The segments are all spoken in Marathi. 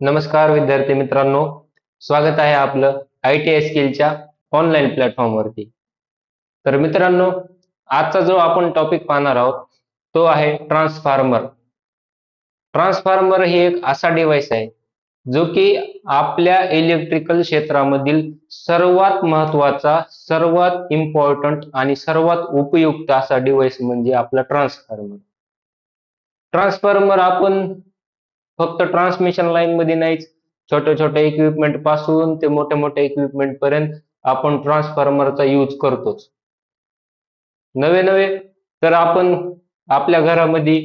नमस्कार विद्यार्थी मित्रांनो, स्वागत आहे आपलं ITI स्किलच्या ऑनलाईन प्लॅटफॉर्मवरती. तर मित्रांनो, आजचा जो आपण टॉपिक पाहणार आहोत तो आहे ट्रान्सफॉर्मर. ट्रान्सफॉर्मर ही एक असा डिव्हाइस आहे जो की आपल्या इलेक्ट्रिकल क्षेत्रामधील सर्वात महत्वाचा, सर्वात इम्पॉर्टंट आणि सर्वात उपयुक्त असा डिव्हाइस म्हणजे आपला ट्रान्सफॉर्मर. ट्रान्सफॉर्मर आपण फक्त ट्रान्समिशन लाईन मध्ये नाहीच, छोट्या छोट्या इक्विपमेंट पासून ते मोठ्या मोठ्या इक्विपमेंट पर्यंत आपण ट्रान्सफॉर्मरचा यूज करतोच. नवे नवे तर आपण आपल्या घरामध्ये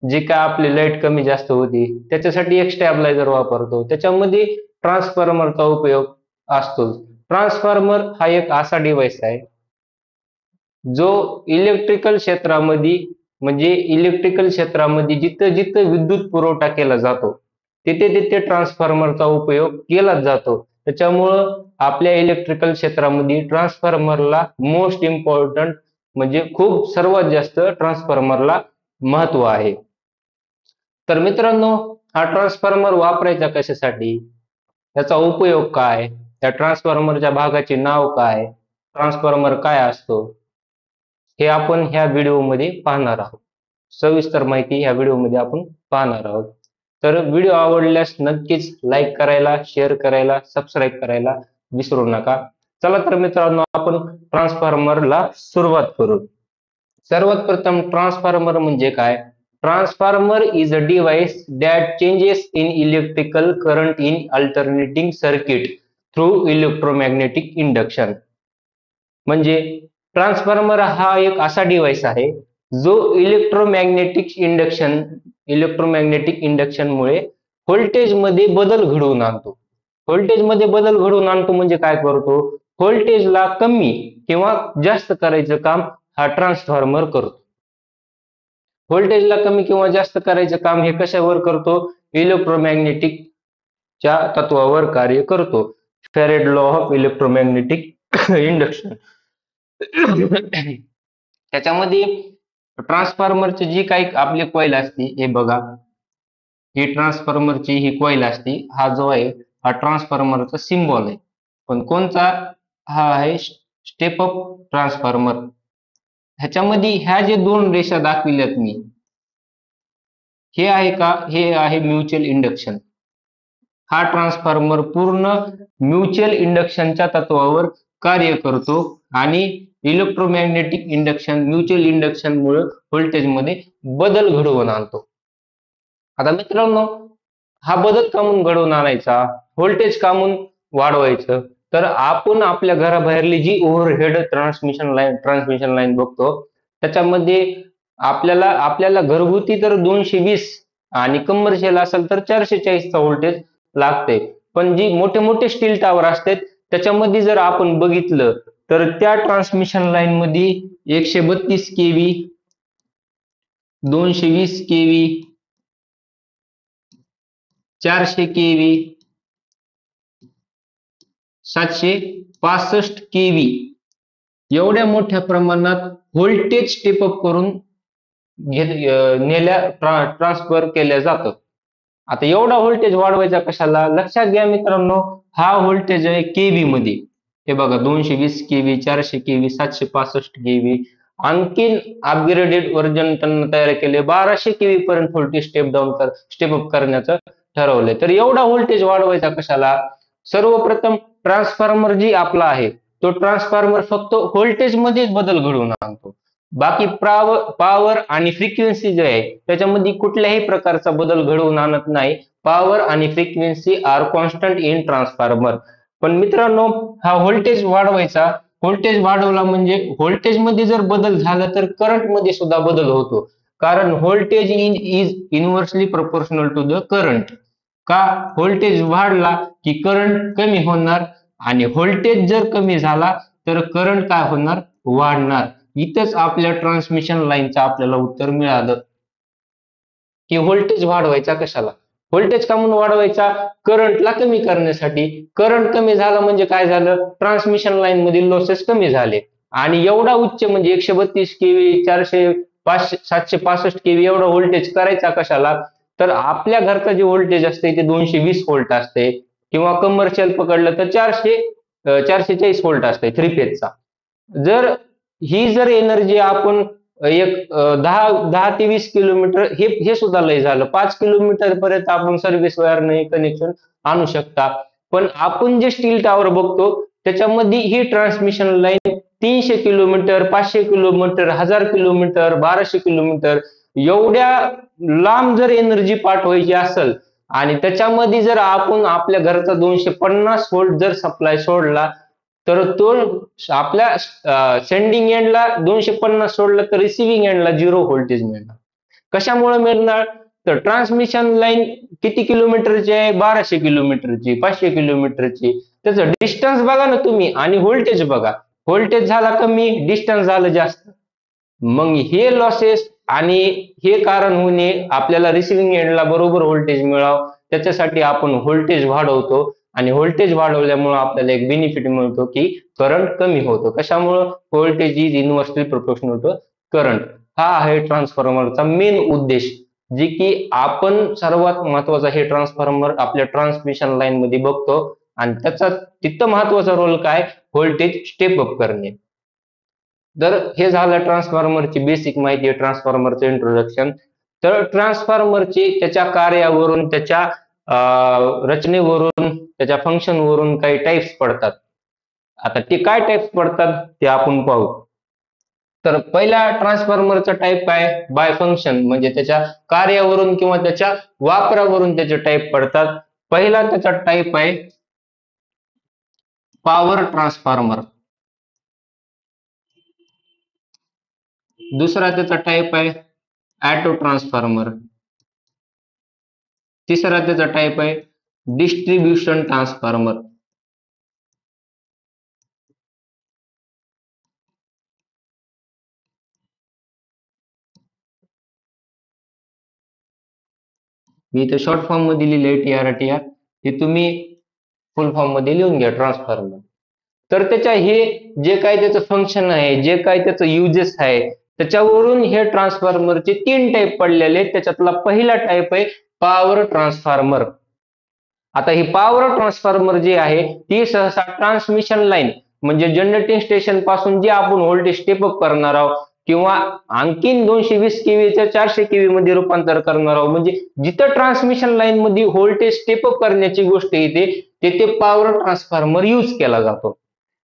जी काय आपली लाईट कमी जास्त होती त्याच्यासाठी एक स्टॅबलायझर वापरतो, त्याच्यामध्ये ट्रान्सफॉर्मरचा उपयोग असतो. ट्रान्सफॉर्मर हा एक असा डिव्हाइस आहे जो इलेक्ट्रिकल क्षेत्रामध्ये म्हणजे इलेक्ट्रिकल क्षेत्रामध्ये जिथं जिथं विद्युत पुरवठा केला जातो तिथे तिथे ट्रान्सफॉर्मरचा उपयोग केला जातो. त्याच्यामुळं आपल्या इलेक्ट्रिकल क्षेत्रामध्ये ट्रान्सफॉर्मरला मोस्ट इम्पॉर्टंट म्हणजे खूप सर्वात जास्त ट्रान्सफॉर्मरला महत्व आहे. तर मित्रांनो, हा ट्रान्सफॉर्मर वापरायचा कशासाठी, त्याचा उपयोग काय, त्या ट्रान्सफॉर्मरच्या भागाचे नाव काय, ट्रान्सफॉर्मर काय असतो, हे आपण ह्या व्हिडिओमध्ये पाहणार आहोत. सविस्तर माहिती ह्या व्हिडिओमध्ये आपण पाहणार आहोत. तर व्हिडिओ आवडल्यास नक्कीच लाईक करायला, शेअर करायला, सबस्क्राईब करायला विसरू नका. चला तर मित्रांनो, आपण ट्रान्सफॉर्मरला सुरुवात करू. सर्वात प्रथम ट्रान्सफॉर्मर म्हणजे काय? Transformer is a device that changes in electrical current in alternating circuit through electromagnetic induction. म्हणजे ट्रान्सफॉर्मर हा एक असा डिव्हाइस आहे जो इलेक्ट्रोमॅग्नेटिक इंडक्शनमुळे व्होल्टेज मध्ये बदल घडवून आणतो. व्होल्टेज मध्ये बदल घडवून आणतो म्हणजे काय करतो? व्होल्टेजला कमी किंवा जास्त करायचं काम हा ट्रान्सफॉर्मर करतो. व्होल्टेजला कमी किंवा जास्त करायचं काम हे कशावर करतो? इलेक्ट्रोमॅग्नेटिक च्या तत्वावर कार्य करतो. Farad law of electromagnetic induction. त्याच्यामध्ये ट्रान्सफॉर्मरची जी काही आपली कॉईल असते, हे बघा, ही ट्रान्सफॉर्मरची ही कॉईल असते. हा जो आहे हा ट्रान्सफॉर्मरचा सिम्बॉल आहे, पण कोणता? हा आहे स्टेप अप ट्रान्सफॉर्मर. ह्याच्यामध्ये ह्या जे दोन रेषा दाखविल्यात मी, हे आहे का? हे आहे म्युच्युअल इंडक्शन. हा ट्रान्सफॉर्मर पूर्ण म्युच्युअल इंडक्शनच्या तत्वावर कार्य करतो आणि इलेक्ट्रोमॅग्नेटिक इंडक्शन, म्युच्युअल इंडक्शन मुळे व्होल्टेज मध्ये बदल घडवून आणतो. आता मित्रांनो, हा बदल कामून घडवून आणायचा, व्होल्टेज कामून वाढवायचं, तर आपण आपल्या घराबाहेरली जी ओव्हरहेड ट्रान्समिशन लाईन बघतो त्याच्यामध्ये आपल्याला घरगुती तर 220 आणि कमर्शियल असेल तर 440 चा व्होल्टेज लागते. पण जी मोठे मोठे स्टील टावर असतात त्याच्यामध्ये जर आपण बघितलं तर त्या ट्रान्समिशन लाईन मध्ये 132 केव्ही, 220 केव्ही, 400 केव्ही, 765 केव्ही एवढ्या मोठ्या प्रमाणात व्होल्टेज स्टेप अप करून ट्रान्सफर केल्या जातं. आता एवढा व्होल्टेज वाढवायचा कशाला? लक्षात घ्या मित्रांनो, हा व्होल्टेज आहे केव्ही मध्ये. हे बघा, 220 केव्ही, 400 केव्ही, 765 केव्ही, आणखीन अपग्रेडेड व्हर्जन त्यांना तयार केले 1200 केव्ही पर्यंत व्होल्टेज स्टेप अप करण्याचं ठरवलंय. तर एवढा व्होल्टेज वाढवायचा कशाला? सर्वप्रथम ट्रान्सफॉर्मर जी आपला आहे तो ट्रान्सफॉर्मर फक्त व्होल्टेज मध्येच बदल घडवून आणतो. बाकी पॉवर आणि फ्रिक्वेन्सी जे आहे त्याच्यामध्ये कुठल्याही प्रकारचा बदल घडवून आणत नाही. पॉवर आणि frequency are constant in transformer. पण मित्रांनो, हा व्होल्टेज वाढवायचा, व्होल्टेज वाढवला म्हणजे व्होल्टेज मध्ये जर बदल झाला तर करंट मध्ये सुद्धा बदल होतो, कारण voltage is inversely proportional to the current. का? व्होल्टेज वाढला की करंट कमी होणार आणि व्होल्टेज जर कमी झाला तर करंट काय होणार? वाढणार. इथंच आपल्या ट्रान्समिशन लाईनचं आपल्याला उत्तर मिळालं की व्होल्टेज वाढवायचा कशाला? व्होल्टेज का म्हणून वाढवायचा? करंटला कमी करण्यासाठी. करंट कमी झाला म्हणजे काय झालं? ट्रान्समिशन लाईन मधील लॉसेस कमी झाले आणि एवढा उच्च म्हणजे 132 केव्ही, 400, 765 केव्ही एवढा व्होल्टेज करायचा कशाला? तर आपल्या घरचा जे व्होल्टेज असते ते 220 व्होल्ट असते, किंवा कमर्शियल पकडलं तर 440 व्होल्ट असते 3 फेजचा. जर जर एनर्जी आपण एक 10 ते 20 किलोमीटर, हे सुद्धा लय झालं, 5 किलोमीटर पर्यंत आपण सर्व्हिस वायरने कनेक्शन आणू शकता. पण आपण जे स्टील टॉवर बघतो त्याच्यामध्ये ही transmission line 300 kilometre, 500 kilometre, 1000 kilometre, 1200 kilometre एवढ्या लांब जर एनर्जी पाठवायची असेल, आणि त्याच्यामध्ये जर आपण आपल्या घरचा 250 व्होल्ट जर सप्लाय सोडला, तर तो आपल्या सेंडिंग एंडला 250 सोडला तर रिसिव्हिंग एंडला 0 व्होल्टेज मिळणार. कशामुळे मिळणार? तर ट्रान्समिशन लाईन किती किलोमीटरची आहे? 1200 किलोमीटरची, 500 किलोमीटरची. त्याचं डिस्टन्स बघा ना तुम्ही, आणि व्होल्टेज बघा. व्होल्टेज झाला कमी, डिस्टन्स झालं जास्त. मग हे लॉसेस आणि हे कारण होणे, आपल्याला रिसिव्हिंग एंडला बरोबर व्होल्टेज मिळावं त्याच्यासाठी आपण व्होल्टेज वाढवतो, आणि व्होल्टेज वाढवल्यामुळे आपल्याला एक बेनिफिट मिळतो की करंट कमी होतो. कशामुळं? Voltage is inversely proportional to current. हा आहे ट्रान्सफॉर्मरचा मेन उद्देश, जे की आपण सर्वात महत्वाचा हे ट्रान्सफॉर्मर आपल्या ट्रान्समिशन लाईन मध्ये बघतो, आणि त्याचा तिथं महत्वाचा रोल काय? व्होल्टेज स्टेप अप करणे. तर हे झालं ट्रान्सफॉर्मरची बेसिक माहिती आहे, ट्रान्सफॉर्मरचं इंट्रोडक्शन. तर ट्रान्सफॉर्मरची त्याच्या कार्यावरून, त्याच्या रचनेवरून, त्याच्या फंक्शन वरून काही टाइप्स पडतात. आता ते काय टाइप्स पडतात ते आपण पाहू. तर पहिला ट्रान्सफॉर्मरचा टाइप काय? बाय फंक्शन, म्हणजे त्याच्या कार्यावरून किंवा त्याच्या वापरावरून त्याचे टाइप पडतात. पहिला त्याचा टाइप आहे पॉवर ट्रान्सफॉर्मर. दुसरा त्याचा टाइप आहे ऑटो ट्रान्सफॉर्मर. तिसरा त्याचा टाइप आहे डिस्ट्रीब्युशन ट्रान्सफॉर्मर. मी इथे शॉर्ट फॉर्म मध्ये लिहिले TRTR, हे तुम्ही फुल फॉर्म मध्ये लिहून घ्या ट्रान्सफॉर्मर. तर त्याच्या हे जे काय त्याचं फंक्शन आहे, जे काय त्याचं युजेस आहे, त्याच्यावरून हे ट्रान्सफॉर्मरचे 3 टाइप पडलेले आहेत. त्याच्यातला पहिला टाइप आहे पॉवर ट्रान्सफॉर्मर. आता ही पॉवर ट्रान्सफॉर्मर जी आहे ती सहसा ट्रान्समिशन लाईन, म्हणजे जनरेटिंग स्टेशन पासून जे आपण व्होल्टेज स्टेप अप करणार आहोत, किंवा आणखीन 220 केव्हीचं 400 केव्ही मध्ये रूपांतर करणार आहोत, म्हणजे जिथं ट्रान्समिशन लाईन मध्ये व्होल्टेज स्टेप अप करण्याची गोष्ट येते तिथे पॉवर ट्रान्सफॉर्मर यूज केला जातो.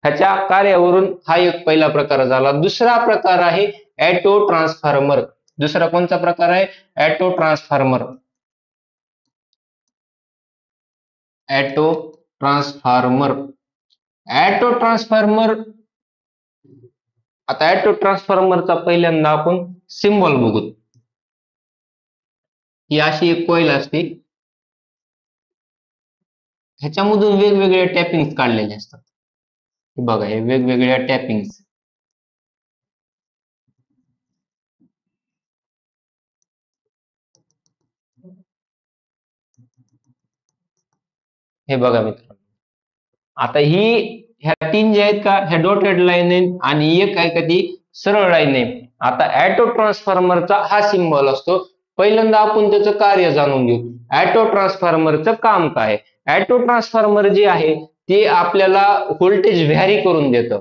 ह्याच्या कार्यावरून हा एक पहिला प्रकार झाला. दुसरा प्रकार आहे ऑटो ट्रान्सफॉर्मर. दुसरा कोणता प्रकार आहे? Auto transformer. Auto transformer. Auto transformer. आता ऑटो ट्रान्सफॉर्मरचा पहिल्यांदा आपण सिम्बॉल बघू. ही अशी एक कॉइल असते, ह्याच्यामधून वेगवेगळ्या टॅपिंग काढलेले असतात. बघा, हे वेगवेगळ्या टॅपिंग. हे बघा मित्रांनो, आता ह्या 3 जे आहेत का, ह्या डॉटेड लाईन आहे, आणि एक आहे का ती सरळ लाईन आहे. आता ऑटो ट्रान्सफॉर्मरचा हा सिम्बॉल असतो. पहिल्यांदा आपण त्याचं कार्य जाणून घेऊ. ऑटो ट्रान्सफॉर्मरचं काम काय? ऑटो ट्रान्सफॉर्मर जे आहे ते आपल्याला व्होल्टेज व्हॅरी करून देतं.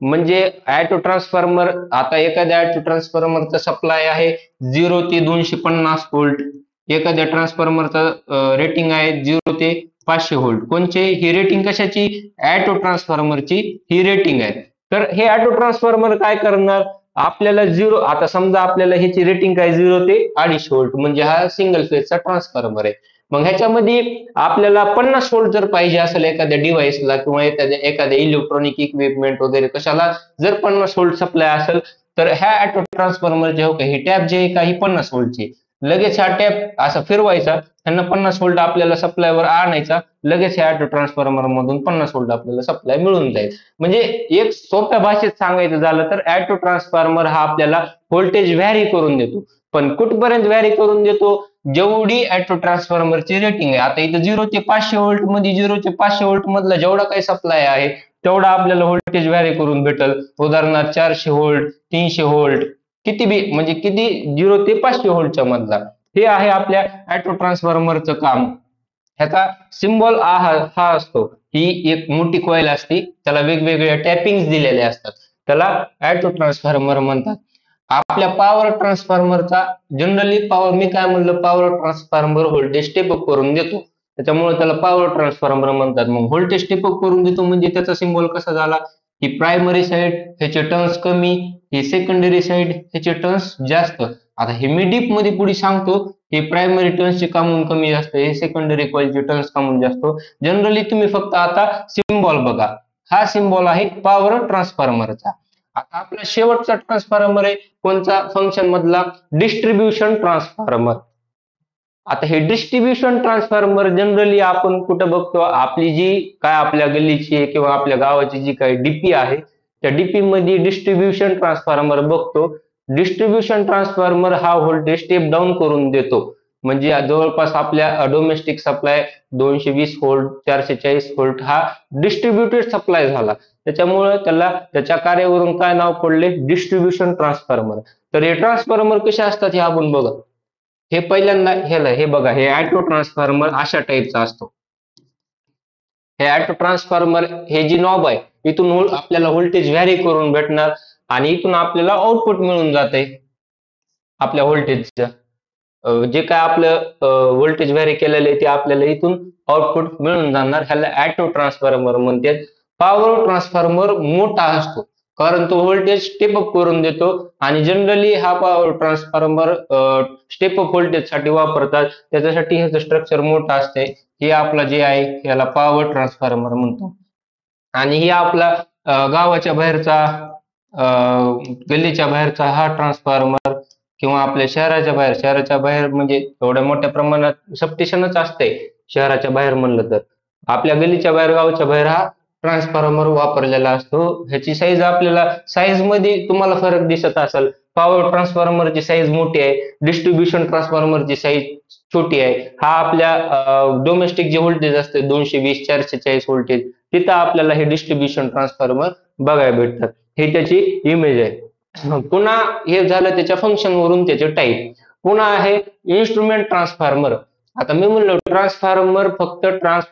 म्हणजे ऑटो ट्रान्सफॉर्मर, आता एखाद्या ऑटो ट्रान्सफॉर्मरचा सप्लाय आहे 0 ते 250 व्होल्ट, एखाद्या ट्रान्सफॉर्मरचा रेटिंग आहे 0 ते 500 व्होल्ट. कोणचे? ही रेटिंग कशाची? ऑटो ट्रान्सफॉर्मरची ही रेटिंग आहे. तर हे ऑटो ट्रान्सफॉर्मर काय करणार? आपल्याला 0, आता समजा आपल्याला ह्याची रेटिंग काय 0 ते 250 व्होल्ट, म्हणजे हा सिंगल फेजचा ट्रान्सफॉर्मर आहे. मग ह्याच्यामध्ये आपल्याला 50 व्होल्ट जर पाहिजे असेल एखाद्या डिव्हाइसला, किंवा एखाद्या इलेक्ट्रॉनिक इक्विपमेंट वगैरे कशाला जर 50 व्होल्ट सप्लाय असेल, तर ह्या ऑटो ट्रान्सफॉर्मरचे हो का, ही टॅप जे आहे का ही 50 व्होल्टची, लगेच हा टॅप असा फिरवायचा, त्यांना 50 व्होल्ट आपल्याला सप्लायवर आणायचा, लगेच ह्या ऑटो ट्रान्सफॉर्मर मधून 50 व्होल्ट आपल्याला सप्लाय मिळून जाईल. म्हणजे एक सोप्या भाषेत सांगायचं झालं तर ऑटो ट्रान्सफॉर्मर हा आपल्याला व्होल्टेज व्हॅरी करून देतो. पण कुठपर्यंत व्हॅरी करून देतो? जेवढी ऑटो ट्रान्सफॉर्मरची रेटिंग आहे. आता इथं 0 ते 500 व्होल्ट मध्ये 0 ते 500 व्होल्ट मधला जेवढा काही सप्लाय आहे तेवढा आपल्याला व्होल्टेज व्हॅरी करून भेटल. उदाहरणार्थ 400 व्होल्ट, 300 व्होल्ट, किती बी, म्हणजे किती 0 ते 500 व्होल्टच्या मधला. हे आहे आपल्या ऑटो ट्रान्सफॉर्मरचं काम. ह्याचा सिम्बॉल हा असतो. ही एक मोठी कॉईल असते, त्याला वेगवेगळ्या टॅपिंग्स दिलेले असतात, त्याला ऑटो ट्रान्सफॉर्मर म्हणतात. आपल्या पॉवर ट्रान्सफॉर्मरचा जनरली पॉवर, मी काय म्हणलं, power transformer voltage step up करून देतो, त्याच्यामुळे त्याला पॉवर ट्रान्सफॉर्मर म्हणतात. मग व्होल्टेज स्टेप अप करून देतो म्हणजे त्याचा सिम्बॉल कसा झाला, ही प्रायमरी साईड ह्याचे टर्न्स कमी, ही सेकंडरी साईड ह्याचे टर्न्स जास्त. आता हे मी डीप मध्ये पुढे सांगतो, हे प्रायमरी टर्न्सचे कामून कमी जास्त, हे सेकंडरी कॉइलचे टर्न्स कामून जास्त. जनरली तुम्ही फक्त आता सिम्बॉल बघा, हा सिम्बॉल आहे पॉवर ट्रान्सफॉर्मरचा. आता आपला शेवटचा ट्रान्सफॉर्मर आहे कोणचा, फंक्शन मधला, डिस्ट्रीब्युशन ट्रान्सफॉर्मर. आता हे डिस्ट्रीब्युशन ट्रान्सफॉर्मर जनरली आपण कुठं बघतो, आपली जी काय आपल्या गल्लीची किंवा आपल्या गावाची जी काही डीपी आहे, त्या डीपी मध्ये डिस्ट्रीब्युशन ट्रान्सफॉर्मर बघतो. डिस्ट्रीब्युशन ट्रान्सफॉर्मर हा व्होल्टेज स्टेप डाऊन करून देतो. म्हणजे जवळपास आपल्या डोमेस्टिक सप्लाय 220 व्होल्ट 440 व्होल्ट हा डिस्ट्रीब्युटेड सप्लाय झाला, त्याच्यामुळे त्याला त्याच्या कार्यावरून काय नाव पडले, डिस्ट्रीब्युशन ट्रान्सफॉर्मर. तर हे ट्रान्सफॉर्मर कसे असतात हे आपण बघा. हे पहिल्यांदा हे बघा, हे ऑटो ट्रान्सफॉर्मर अशा टाईपचा असतो. हे ऑटो ट्रान्सफॉर्मर, हे जी नॉब आहे, इथून आपल्याला व्होल्टेज व्हॅरी करून भेटणार आणि इथून आपल्याला आउटपुट मिळून जाते आपल्या व्होल्टेजचं. जे काय आपलं व्होल्टेज व्हॅरी केलेलं आहे ते आपल्याला इथून आउटपुट मिळून जाणार, ह्याला ऑटो ट्रान्सफॉर्मर म्हणतात. पॉवर ट्रान्सफॉर्मर मोठा असतो कारण तो व्होल्टेज स्टेप अप करून देतो आणि जनरली हा power transformer step up voltage साठी वापरतात, त्याच्यासाठी ह्याचं स्ट्रक्चर मोठं असते. हे आपला जे आहे याला पॉवर ट्रान्सफॉर्मर म्हणतो. आणि ही आपला गावाच्या बाहेरचा, गल्लीच्या बाहेरचा हा ट्रान्सफॉर्मर, किंवा आपल्या शहराच्या बाहेर म्हणजे एवढ्या मोठ्या प्रमाणात सबस्टेशनच असते शहराच्या बाहेर म्हणलं तर. आपल्या गल्लीच्या बाहेर, गावाच्या बाहेर हा ट्रान्सफॉर्मर वापरलेला असतो. ह्याची साईज, आपल्याला साईज मध्ये तुम्हाला फरक दिसत असेल, पॉवर ट्रान्सफॉर्मरची साईज मोठी आहे, डिस्ट्रीब्युशन ट्रान्सफॉर्मरची साईज छोटी आहे. हा आपल्या डोमेस्टिक जे व्होल्टेज असते 220 440 व्होल्टेज, तिथं आपल्याला हे डिस्ट्रीब्युशन ट्रान्सफॉर्मर बघायला भेटतात. हे त्याची इमेज आहे. पुन्हा हे झालं त्याच्या फंक्शन वरून त्याचे टाईप. पुन्हा आहे इन्स्ट्रुमेंट ट्रान्सफॉर्मर. आता मी म्हणलो ट्रान्सफॉर्मर फक्त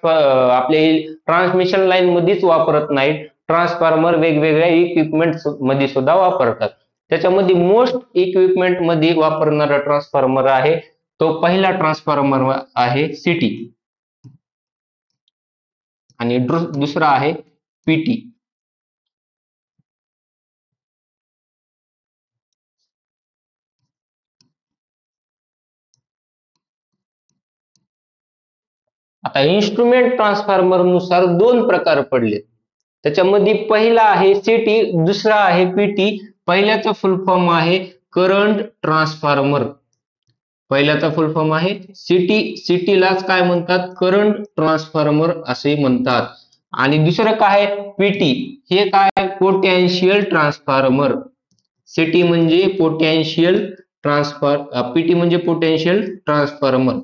आपले ट्रान्समिशन लाईन मध्येच वापरत नाहीत, ट्रान्सफॉर्मर वेगवेगळ्या इक्विपमेंट मध्ये सुद्धा वापरतात. त्याच्यामध्ये मोस्ट इक्विपमेंट मध्ये वापरणारा ट्रान्सफॉर्मर आहे, तो पहिला ट्रान्सफॉर्मर आहे सिटी, आणि दुसरा आहे पीटी. आता इन्स्ट्रुमेंट ट्रान्सफॉर्मर नुसार दोन प्रकार पडले, त्याच्यामध्ये पहिला आहे सिटी, दुसरा आहे पीटी. पहिल्याचा फुल फॉर्म आहे करंट ट्रान्सफॉर्मर. पहिल्याचा फुल फॉर्म आहे सिटी, सिटीलाच काय म्हणतात, करंट ट्रान्सफॉर्मर असे म्हणतात. आणि दुसरं काय, पीटी, हे काय, पोटॅन्शियल ट्रान्सफॉर्मर. सिटी म्हणजे पोटॅन्शियल पीटी म्हणजे पोटॅन्शियल ट्रान्सफॉर्मर.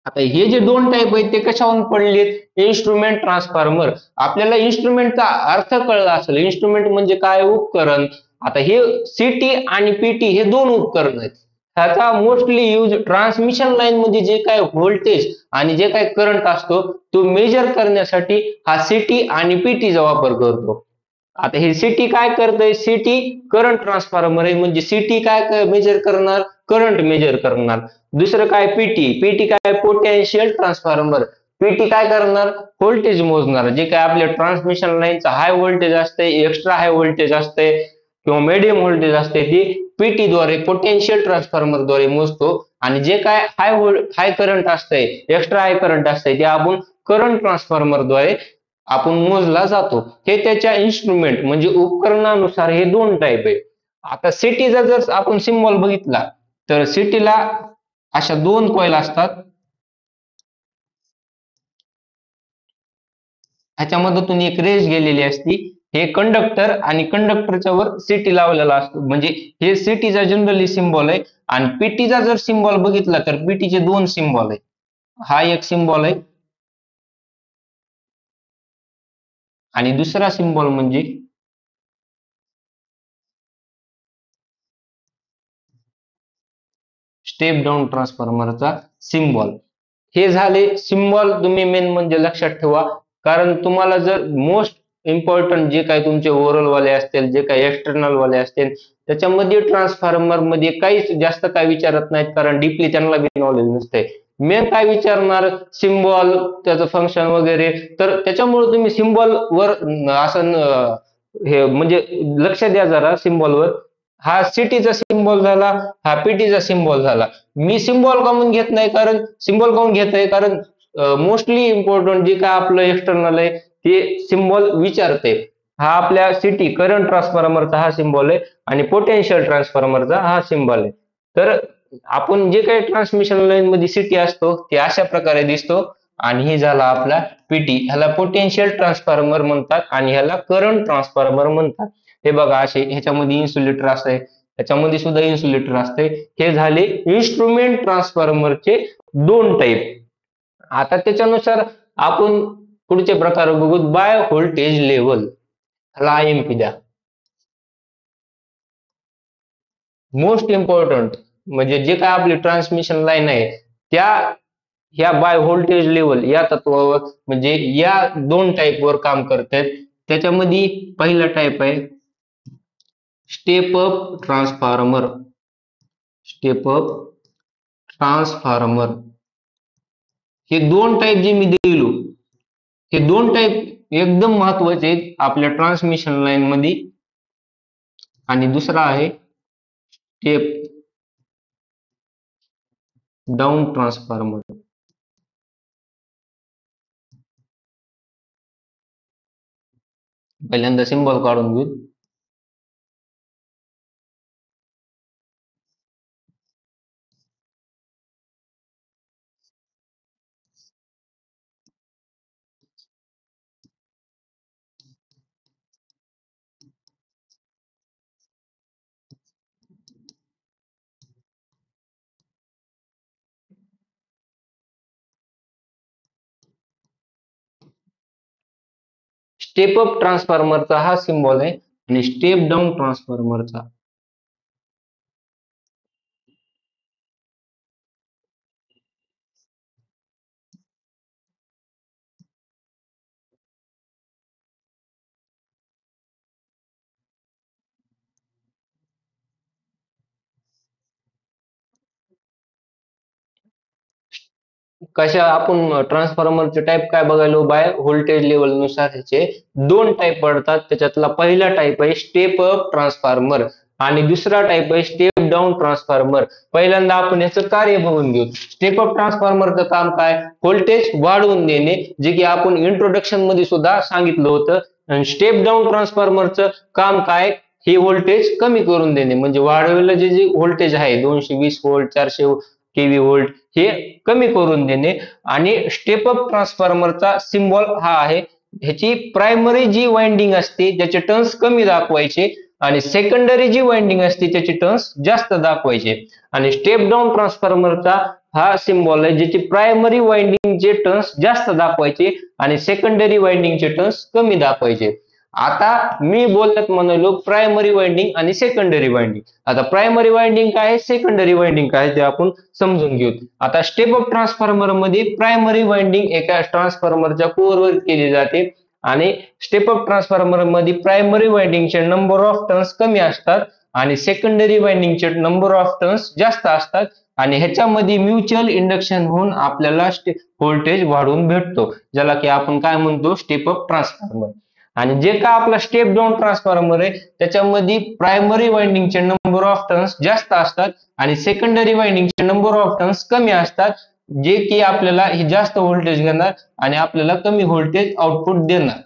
आता हे जे दोन टाईप आहेत ते कशावरून पडलेत, इन्स्ट्रुमेंट ट्रान्सफॉर्मर. आपल्याला इन्स्ट्रुमेंटचा अर्थ कळला असेल, इन्स्ट्रुमेंट म्हणजे काय, उपकरण. आता हे सिटी आणि पीटी हे दोन उपकरण आहेत. ह्याचा मोस्टली यूज ट्रान्समिशन लाईन मध्ये जे काय व्होल्टेज आणि जे काय करंट असतो तो मेजर करण्यासाठी हा सिटी आणि पीटीचा वापर करतो. आता हे सिटी काय करतंय, सिटी करंट ट्रान्सफॉर्मर आहे, म्हणजे सिटी काय मेजर करणार, करंट मेजर करणार. दुसरं काय, पीटी, पीटी काय, पोटेन्शियल ट्रान्सफॉर्मर. पीटी काय करणार, व्होल्टेज मोजणार. जे काय आपल्या ट्रान्समिशन लाईनचा हाय व्होल्टेज असते, एक्स्ट्रा हाय व्होल्टेज असते किंवा मीडियम व्होल्टेज असते, ती पीटी द्वारे, पोटेन्शियल ट्रान्सफॉर्मर द्वारे मोजतो. आणि जे काय हाय करंट असते, एक्स्ट्रा हाय करंट असते, ते आपण करंट ट्रान्सफॉर्मर द्वारे आपण मोजला जातो. हे त्याच्या इन्स्ट्रुमेंट म्हणजे उपकरणानुसार हे दोन टाईप आहे. आता सिटीचा जर आपण सिम्बॉल बघितला तर सिटीला अशा दोन कॉईल असतात, ह्याच्या मधून एक रेष गेलेली असती. हे कंडक्टर आणि कंडक्टरच्या वर सिटी लावलेला असतो, म्हणजे हे सिटीचा जनरली सिम्बॉल आहे. आणि पीटीचा जर सिम्बॉल बघितला तर पीटीचे दोन सिम्बॉल आहे, हा एक सिम्बॉल आहे आणि दुसरा सिम्बॉल म्हणजे स्टेप डाऊन ट्रान्सफॉर्मरचा सिम्बॉल. हे झाले सिम्बॉल, तुम्ही मेन म्हणजे लक्षात ठेवा, कारण तुम्हाला जर मोस्ट इम्पॉर्टंट जे काही तुमचे ओव्हरऑल वाले असतील, जे काही एक्सटर्नल वाले असतील, त्याच्यामध्ये ट्रान्सफॉर्मर मध्ये काहीच जास्त काय विचारत नाहीत, कारण डीपली त्यांना बी नॉलेज नसते. मेन काय विचारणार, सिम्बॉल, त्याचं फंक्शन वगैरे. तर त्याच्यामुळे तुम्ही सिम्बॉल वर असं हे म्हणजे लक्ष द्या जरा सिम्बॉलवर. हा सिटीचा सिम्बॉल झाला, हा पीटीचा सिम्बॉल झाला. मी सिम्बॉल कामून घेत नाही, कारण सिम्बॉल कामून घेत आहे, कारण मोस्टली इम्पॉर्टंट जे काय आपलं एक्सटर्नल आहे ते सिम्बॉल विचारते. हा आपल्या सिटी करंट ट्रान्सफॉर्मरचा हा सिम्बॉल आहे आणि पोटेन्शियल ट्रान्सफॉर्मरचा हा सिम्बॉल आहे. तर आपण जे काही ट्रान्समिशन लाईन मध्ये सिटी असतो ते अशा प्रकारे दिसतो. आणि हे झाला आपला पीटी. ह्याला पोटेन्शियल ट्रान्सफॉर्मर म्हणतात आणि ह्याला करंट ट्रान्सफॉर्मर म्हणतात. हे बघा असे ह्याच्यामध्ये इन्सुलेटर असते, ह्याच्यामध्ये सुद्धा इन्सुलेटर असते. हे झाले इन्स्ट्रुमेंट ट्रान्सफॉर्मरचे दोन टाईप. आता त्याच्यानुसार आपण पुढचे प्रकार बघू. बाय व्होल्टेज लेवल, ह्याला आयएमपी द्या. मोस्ट इम्पॉर्टंट म्हणजे जे काय आपली ट्रान्समिशन लाईन आहे त्या ह्या बाय व्होल्टेज लेवल या तत्वावर म्हणजे या दोन टाईप वर काम करतात. त्याच्यामध्ये पहिला टाईप आहे step up transformer. Step up transformer, हे दोन टाईप जे मी दिलो, हे दोन टाईप एकदम महत्वाचे आहेत आपल्या ट्रान्समिशन लाईन मध्ये. आणि दुसरा आहे स्टेप डाऊन ट्रान्सफॉर्मर. पहिल्यांदा सिम्बॉल काढून घेऊ. स्टेप अप ट्रान्सफॉर्मरचा हा सिम्बॉल आहे आणि स्टेप डाऊन ट्रान्सफॉर्मरचा कशा आपण ट्रान्सफॉर्मरचे टाईप काय बघायलो, बाय व्होल्टेज लेवल नुसार ह्याचे दोन टाईप पडतात. त्याच्यातला पहिला टाईप आहे स्टेप अप ट्रान्सफॉर्मर आणि दुसरा टाईप आहे स्टेप डाऊन ट्रान्सफॉर्मर. पहिल्यांदा आपण याचं कार्य बघून घेऊ. स्टेप अप ट्रान्सफॉर्मरचं काम काय, व्होल्टेज वाढवून देणे, जे की आपण इंट्रोडक्शन मध्ये सुद्धा सांगितलं होतं. आणि स्टेप डाऊन ट्रान्सफॉर्मरचं काम काय, हे व्होल्टेज कमी करून देणे, म्हणजे वाढवलेलं जे जे व्होल्टेज आहे 220 व्होल्ट 400 केव्ही व्होल्ट हे कमी करून देणे. आणि स्टेप अप ट्रान्सफॉर्मरचा सिम्बॉल हा आहे. ह्याची प्रायमरी जी वाइंडिंग असते त्याचे टर्न्स कमी दाखवायचे आणि सेकंडरी जी वाइंडिंग असते त्याचे टर्न्स जास्त दाखवायचे. आणि स्टेप डाऊन ट्रान्सफॉर्मरचा हा सिम्बॉल आहे ज्याची प्रायमरी वाइंडिंगचे टर्न्स जास्त दाखवायचे आणि सेकंडरी वाइंडिंगचे टर्न्स कमी दाखवायचे. आता मी बोलत म्हणालो प्रायमरी वाइंडिंग आणि सेकंडरी वाइंडिंग. आता प्रायमरी वाइंडिंग काय आहे, सेकंडरी वाइंडिंग काय आहे ते आपण समजून घेऊ. आता स्टेप अप ट्रान्सफॉर्मर मध्ये प्रायमरी वाइंडिंग एका ट्रान्सफॉर्मरच्या कोअरवर केली जाते आणि स्टेप अप ट्रान्सफॉर्मर मध्ये प्रायमरी वाइंडिंगचे नंबर ऑफ टर्न्स कमी असतात आणि सेकंडरी वाइंडिंगचे नंबर ऑफ टर्न्स जास्त असतात. आणि ह्याच्यामध्ये म्युच्युअल इंडक्शन होऊन आपल्याला व्होल्टेज वाढवून भेटतो, ज्याला की आपण काय म्हणतो, स्टेप अप ट्रान्सफॉर्मर. आणि जे का आपला स्टेप डाऊन ट्रान्सफॉर्मर आहे त्याच्यामध्ये प्रायमरी वाइंडिंगचे नंबर ऑफ टर्न्स जास्त असतात आणि सेकंडरी वाइंडिंगचे नंबर ऑफ टर्न्स कमी असतात, जे की आपल्याला हे जास्त व्होल्टेज घेणार आणि आपल्याला कमी व्होल्टेज आउटपुट देणार.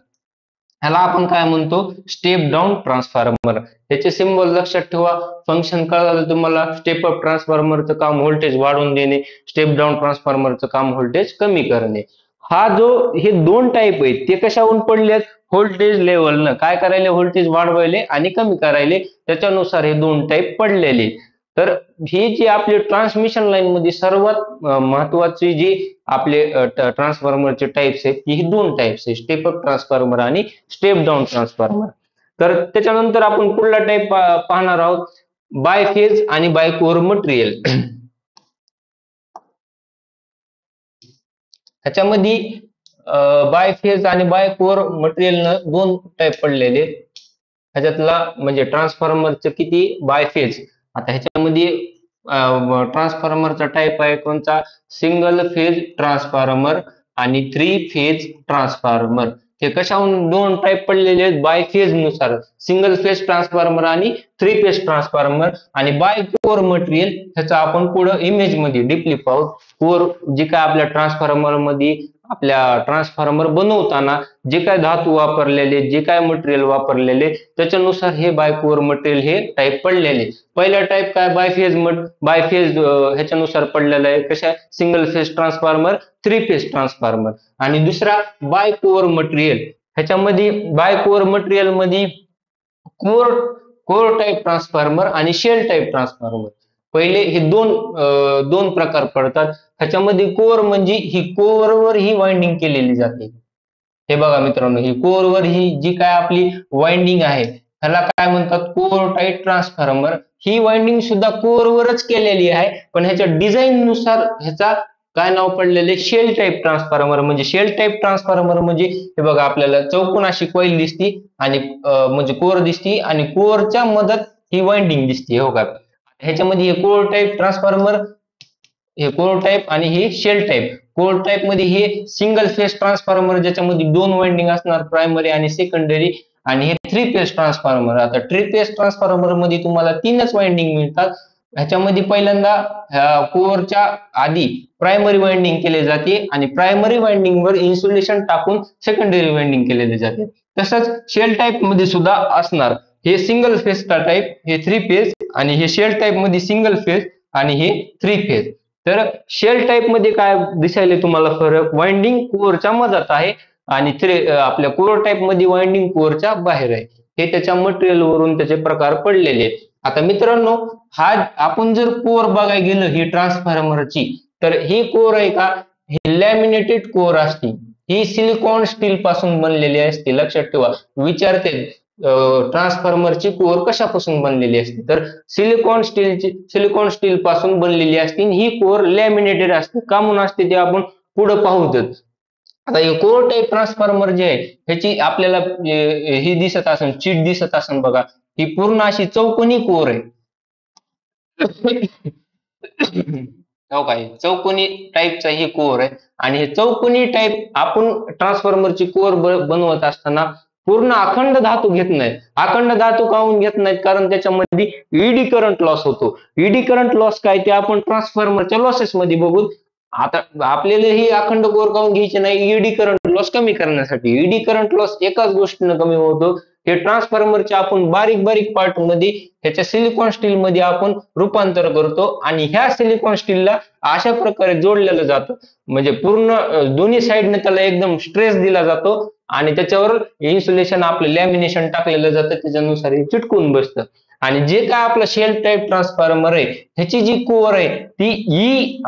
ह्याला आपण काय म्हणतो, स्टेप डाऊन ट्रान्सफॉर्मर. त्याचे सिम्बॉल लक्षात ठेवा. फंक्शन कळालं तुम्हाला. स्टेप अप ट्रान्सफॉर्मरचं काम व्होल्टेज वाढवून देणे, स्टेप डाऊन ट्रान्सफॉर्मरचं काम व्होल्टेज कमी करणे. हा जो हे दोन टाईप आहेत ते कशाहून पडलेत, व्होल्टेज लेवलनं. काय करायले, व्होल्टेज वाढवायले आणि कमी करायले, त्याच्यानुसार हे दोन टाईप पडलेले. तर ही जी आपली ट्रान्समिशन लाईन मध्ये सर्वात महत्वाची जी आपले ट्रान्सफॉर्मरचे टाइप्स आहेत ही दोन टाइप्स आहेत, स्टेप अप ट्रान्सफॉर्मर आणि स्टेप डाऊन ट्रान्सफॉर्मर. तर त्याच्यानंतर आपण पुढला टाइप पाहणार आहोत, बाय फेज आणि बाय कोर मटेरियल. ह्याच्यामध्ये बाय फेज आणि बाय कोर मटेरियल दोन टाईप पडलेले. ह्याच्यातला म्हणजे ट्रान्सफॉर्मरचं किती बाय फेज. आता ह्याच्यामध्ये ट्रान्सफॉर्मरचा टाईप आहे कोणता, सिंगल फेज ट्रान्सफॉर्मर आणि थ्री फेज ट्रान्सफॉर्मर. हे कशाहून दोन टाईप पडलेले आहेत बाय फेज नुसार, सिंगल फेज ट्रान्सफॉर्मर आणि थ्री फेज ट्रान्सफॉर्मर. आणि बाय कोर मटेरियल ह्याचा आपण पुढे इमेज मध्ये डीपली पाहू. कोर जे काय आपल्या ट्रान्सफॉर्मर मध्ये आपल्या ट्रान्सफॉर्मर बनवताना जे काय धातू वापरलेले, जे काय मटेरियल वापरलेले, त्याच्यानुसार हे बाय कोर मटेरियल हे टाईप पडलेले. पहिला टाईप काय बाय फेज ह्याच्यानुसार पडलेला आहे, कशा single phase transformer, three phase transformer. आणि दुसरा बाय कोर मटेरियल. ह्याच्यामध्ये बाय कोर मटेरियल मध्ये कोर कोर टाईप ट्रान्सफॉर्मर आणि शेल टाईप ट्रान्सफॉर्मर. पहिले हे दोन प्रकार पडतात. ह्याच्यामध्ये कोर म्हणजे ही कोरवर ही वाइंडिंग केलेली जाते. हे बघा मित्रांनो, ही कोरवर ही जी काय आपली वाइंडिंग आहे ह्याला काय म्हणतात, कोर टाईप ट्रान्सफॉर्मर. ही वाइंडिंग सुद्धा कोरवरच केलेली आहे, पण ह्याच्या डिझाईन नुसार ह्याचा काय नाव पडलेले, शेल टाईप ट्रान्सफॉर्मर. म्हणजे शेल टाईप ट्रान्सफॉर्मर म्हणजे हे बघा आपल्याला चौकोन अशी कॉईल दिसती आणि म्हणजे कोर दिसती आणि कोरच्या मदत ही वाइंडिंग दिसते. हो का, ह्याच्यामध्ये हे कोर टाईप ट्रान्सफॉर्मर, हे कोर टाईप आणि हे शेल टाईप. कोर टाईप मध्ये हे सिंगल फेज ट्रान्सफॉर्मर ज्याच्यामध्ये दोन वाइंडिंग असणार, प्रायमरी आणि सेकंडरी. आणि हे थ्री फेज ट्रान्सफॉर्मर. आता थ्री फेज ट्रान्सफॉर्मर मध्ये तुम्हाला तीनच वाइंडिंग मिळतात. ह्याच्यामध्ये पहिल्यांदा कोरच्या आधी प्रायमरी वाइंडिंग केले जाते आणि प्रायमरी वाइंडिंग वर इन्सुलेशन टाकून सेकंडरी वाइंडिंग केलेले जाते. तसंच शेल टाईप मध्ये सुद्धा असणार. हे सिंगल फेज टाईप, हे थ्री फेज, आणि हे शेल टाईप मध्ये सिंगल फेज आणि हे थ्री फेज. तर शेल टाईप मध्ये काय दिसायला तुम्हाला फरक, वाइंडिंग कोरच्या मधात आहे आणि आपल्या कोर टाईप मध्ये वाइंडिंग कोरच्या बाहेर आहे. हे त्याच्या मटेरियल वरून त्याचे प्रकार पडलेले आहेत. आता मित्रांनो, हा आपण जर कोर बघायला गेलं ही ट्रान्सफॉर्मरची, तर ही कोर आहे का, ही लॅमिनेटेड कोर असते. ही सिलिकॉन स्टील पासून बनलेली असते. लक्षात ठेवा, विचारते ट्रान्सफॉर्मरची कोर कशापासून बनलेली असते, तर सिलिकॉन स्टील पासून बनलेली असते. ही कोर लॅमिनेटेड असते. का म्हणून असते ते आपण पुढे पाहूच. आता हे कोर टाईप ट्रान्सफॉर्मर जे आहे ह्याची आपल्याला ही दिसत असेल, चीट दिसत असेल बघा, ही पूर्ण अशी चौकोनी कोर आहे. हो काय, चौकोनी टाईपचा ही कोर आहे. आणि हे चौकोनी टाईप आपण ट्रान्सफॉर्मरची कोर बनवत असताना पूर्ण अखंड धातू घेत नाही. अखंड धातू काऊन घेत नाहीत, कारण त्याच्यामध्ये ईडी करंट लॉस होतो. ईडी करंट लॉस काय ते आपण ट्रान्सफॉर्मरच्या लॉसेस मध्ये बघू. आता आपल्याला ही अखंड कोर काऊन घ्यायची नाही, ईडी करंट लॉस कमी करण्यासाठी. ईडी करंट लॉस एकाच गोष्टीनं कमी होतो, हे ट्रान्सफॉर्मरच्या आपण बारीक बारीक पार्ट मध्ये ह्याच्या सिलिकॉन स्टील मध्ये आपण रूपांतर करतो आणि ह्या सिलिकॉन स्टीलला अशा प्रकारे जोडलेलं जातं, म्हणजे पूर्ण दोन्ही साईडने त्याला एकदम स्ट्रेस दिला जातो आणि त्याच्यावर इन्सुलेशन आपलं लॅमिनेशन टाकलेलं जातं, त्याच्यानुसार हे चिटकून बसतं. आणि जे काय आपलं शेल टाईप ट्रान्सफॉर्मर आहे ह्याची जी कोर आहे ती ई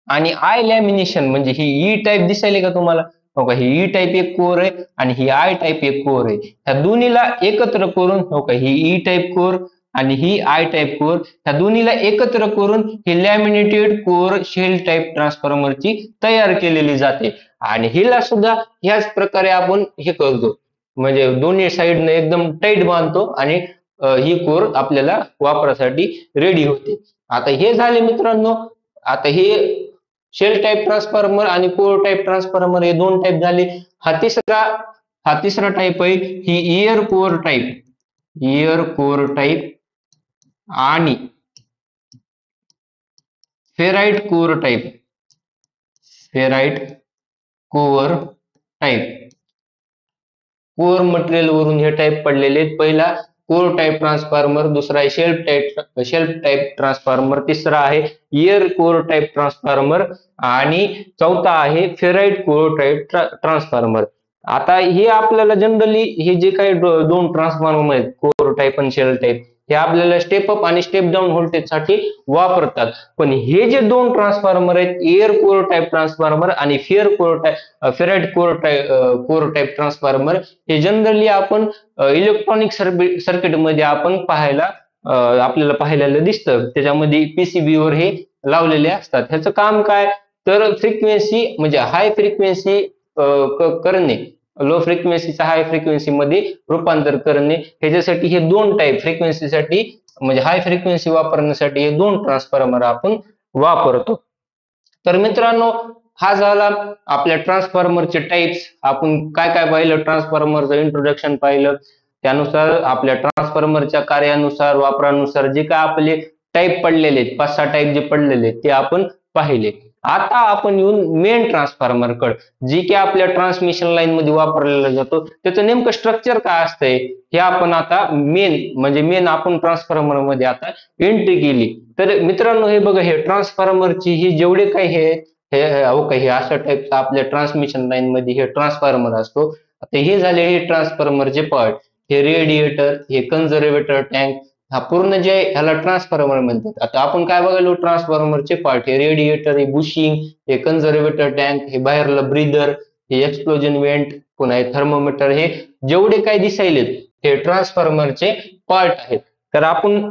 आणि आय लॅमिनेशन, म्हणजे ही ई टाईप दिसायली का तुम्हाला, हो का, ही ई टाईप एक कोर आहे आणि ही आय टाईप एक कोर आहे. ह्या दोन्हीला एकत्र करून, हो का, ही ई टाईप कोर आणि ही आय टाईप कोर, ह्या दोन्हीला एकत्र करून ही लॅमिनेटेड कोर शेल टाईप ट्रान्सफॉर्मरची तयार केलेली जाते. आणि हिला सुद्धा ह्याच प्रकारे आपण हे करतो, म्हणजे दोन्ही साईडने एकदम टाईट बांधतो आणि ही कोर आपल्याला वापरासाठी रेडी होते. आता हे झाले मित्रांनो. आता हे शेल टाईप ट्रान्सफॉर्मर आणि कोर टाईप ट्रान्सफॉर्मर हे दोन टाईप झाले. हा तिसरा टाईप आहे, ही एअर कोर टाईप आणि ferrite core type. Core material वरून हे टाईप पडलेले आहेत. पहिला कोर टाईप ट्रान्सफॉर्मर, दुसरा आहे शेल्फ टाईप ट्रान्सफॉर्मर, तिसरा आहे एअर कोर टाईप ट्रान्सफॉर्मर आणि चौथा आहे फेराइट कोर टाईप ट्रान्सफॉर्मर. आता हे आपल्याला जनरली हे जे काही दोन ट्रान्सफॉर्मर आहेत, कोर टाईप आणि शेल टाईप, हे आपल्याला स्टेप अप आणि स्टेप डाऊन व्होल्टेज साठी वापरतात. पण हे जे दोन ट्रान्सफॉर्मर आहेत, एअर कोर टाईप ट्रान्सफॉर्मर आणि फेराइट कोर टाईप ट्रान्सफॉर्मर, हे जनरली आपण इलेक्ट्रॉनिक सर्किट मध्ये आपण आपल्याला पाहायला दिसतं. त्याच्यामध्ये पीसीबी वर हे लावलेले असतात. ह्याचं काम काय, तर फ्रिक्वेन्सी म्हणजे हाय फ्रिक्वेन्सी करणे, लो फ्रिक्वेन्सीचा हाय फ्रिक्वेन्सी मध्ये रूपांतर करणे, ह्याच्यासाठी हे दोन टाईप फ्रिक्वेन्सीसाठी म्हणजे हाय फ्रिक्वेन्सी वापरण्यासाठी हे दोन ट्रान्सफॉर्मर आपण वापरतो. तर मित्रांनो, हा झाला आपल्या ट्रान्सफॉर्मरचे टाइप्स. आपण काय काय पाहिलं, ट्रान्सफॉर्मरचं इंट्रोडक्शन पाहिलं, त्यानुसार आपल्या ट्रान्सफॉर्मरच्या कार्यानुसार वापरानुसार जे काय आपले टाईप पडलेले आहेत, 5-6 टाईप जे पडलेले आहेत ते आपण पाहिले. आता आपण येऊन मेन ट्रान्सफॉर्मर कडे, जी की आपल्या ट्रान्समिशन लाईन मध्ये वापरलेला जातो, त्याचं नेमकं स्ट्रक्चर काय असतंय हे आपण आता मेन आपण ट्रान्सफॉर्मर मध्ये आता एंट्री केली. तर मित्रांनो, हे बघा, हे ट्रान्सफॉर्मरची ही जेवढे काही हो काही अशा टाईपचं आपल्या ट्रान्समिशन लाईन मध्ये हे ट्रान्सफॉर्मर असतो. आता हे झाले हे ट्रान्सफॉर्मरचे पार्ट, हे रेडिएटर, हे कन्झर्वेटर टँक, हा पूर्ण जे ह्याला ट्रान्सफॉर्मर म्हणतात. आता आपण काय बघायलो, ट्रान्सफॉर्मरचे पार्ट, हे रेडिएटर, हे बुशिंग, हे कन्झर्वेटर टँक, हे बाहेरला ब्रीदर, हे एक्सप्लोजन वेंट, पुन्हा हे थर्मोमीटर, हे जेवढे काही दिसायलेत हे ट्रान्सफॉर्मरचे पार्ट आहेत. तर आपण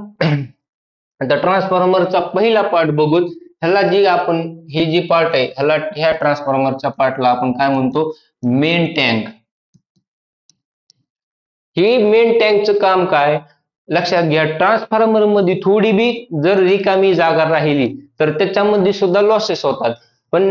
आता ट्रान्सफॉर्मरचा पहिला पार्ट बघू. ह्याला जी आपण हे जी पार्ट आहे ह्या ट्रान्सफॉर्मरच्या पार्टला आपण काय म्हणतो, मेन टँक. ही मेन टँकचं काम काय, लक्षात घ्या, ट्रान्सफॉर्मर मध्ये थोडी बी जर रिकामी जागा राहिली तर त्याच्यामध्ये सुद्धा लॉसेस होतात. पण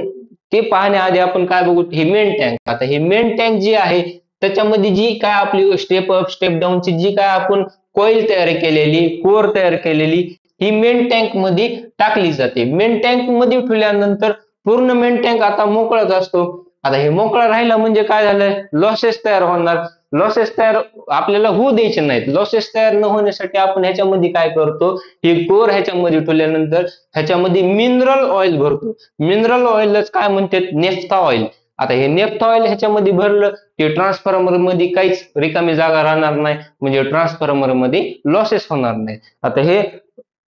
ते पाहण्याआधी आपण काय बघू, हे मेन टँक. आता हे मेन टँक जी आहे त्याच्यामध्ये जी काय आपली स्टेप अप स्टेप डाऊनची जी काय आपण कॉईल तयार केलेली, कोर तयार केलेली, ही मेन टँक मध्ये टाकली जाते. मेन टँक मध्ये ठेवल्यानंतर पूर्ण मेन टँक आता मोकळाच असतो. आता हे मोकळा राहिला म्हणजे काय झालं, लॉसेस तयार होणार. लॉसेस तयार आपल्याला होऊ द्यायचे नाहीत. लॉसेस तयार न होण्यासाठी आपण ह्याच्यामध्ये काय करतो, हे कोर ह्याच्यामध्ये ठेवल्यानंतर ह्याच्यामध्ये मिनरल ऑइल भरतो. मिनरल ऑइलच काय म्हणतात, नेफ्था ऑइल. आता हे नेफ्था ऑइल ह्याच्यामध्ये भरलं की ट्रान्सफॉर्मर मध्ये काहीच रिकामी जागा राहणार नाही, म्हणजे ट्रान्सफॉर्मर मध्ये लॉसेस होणार नाही.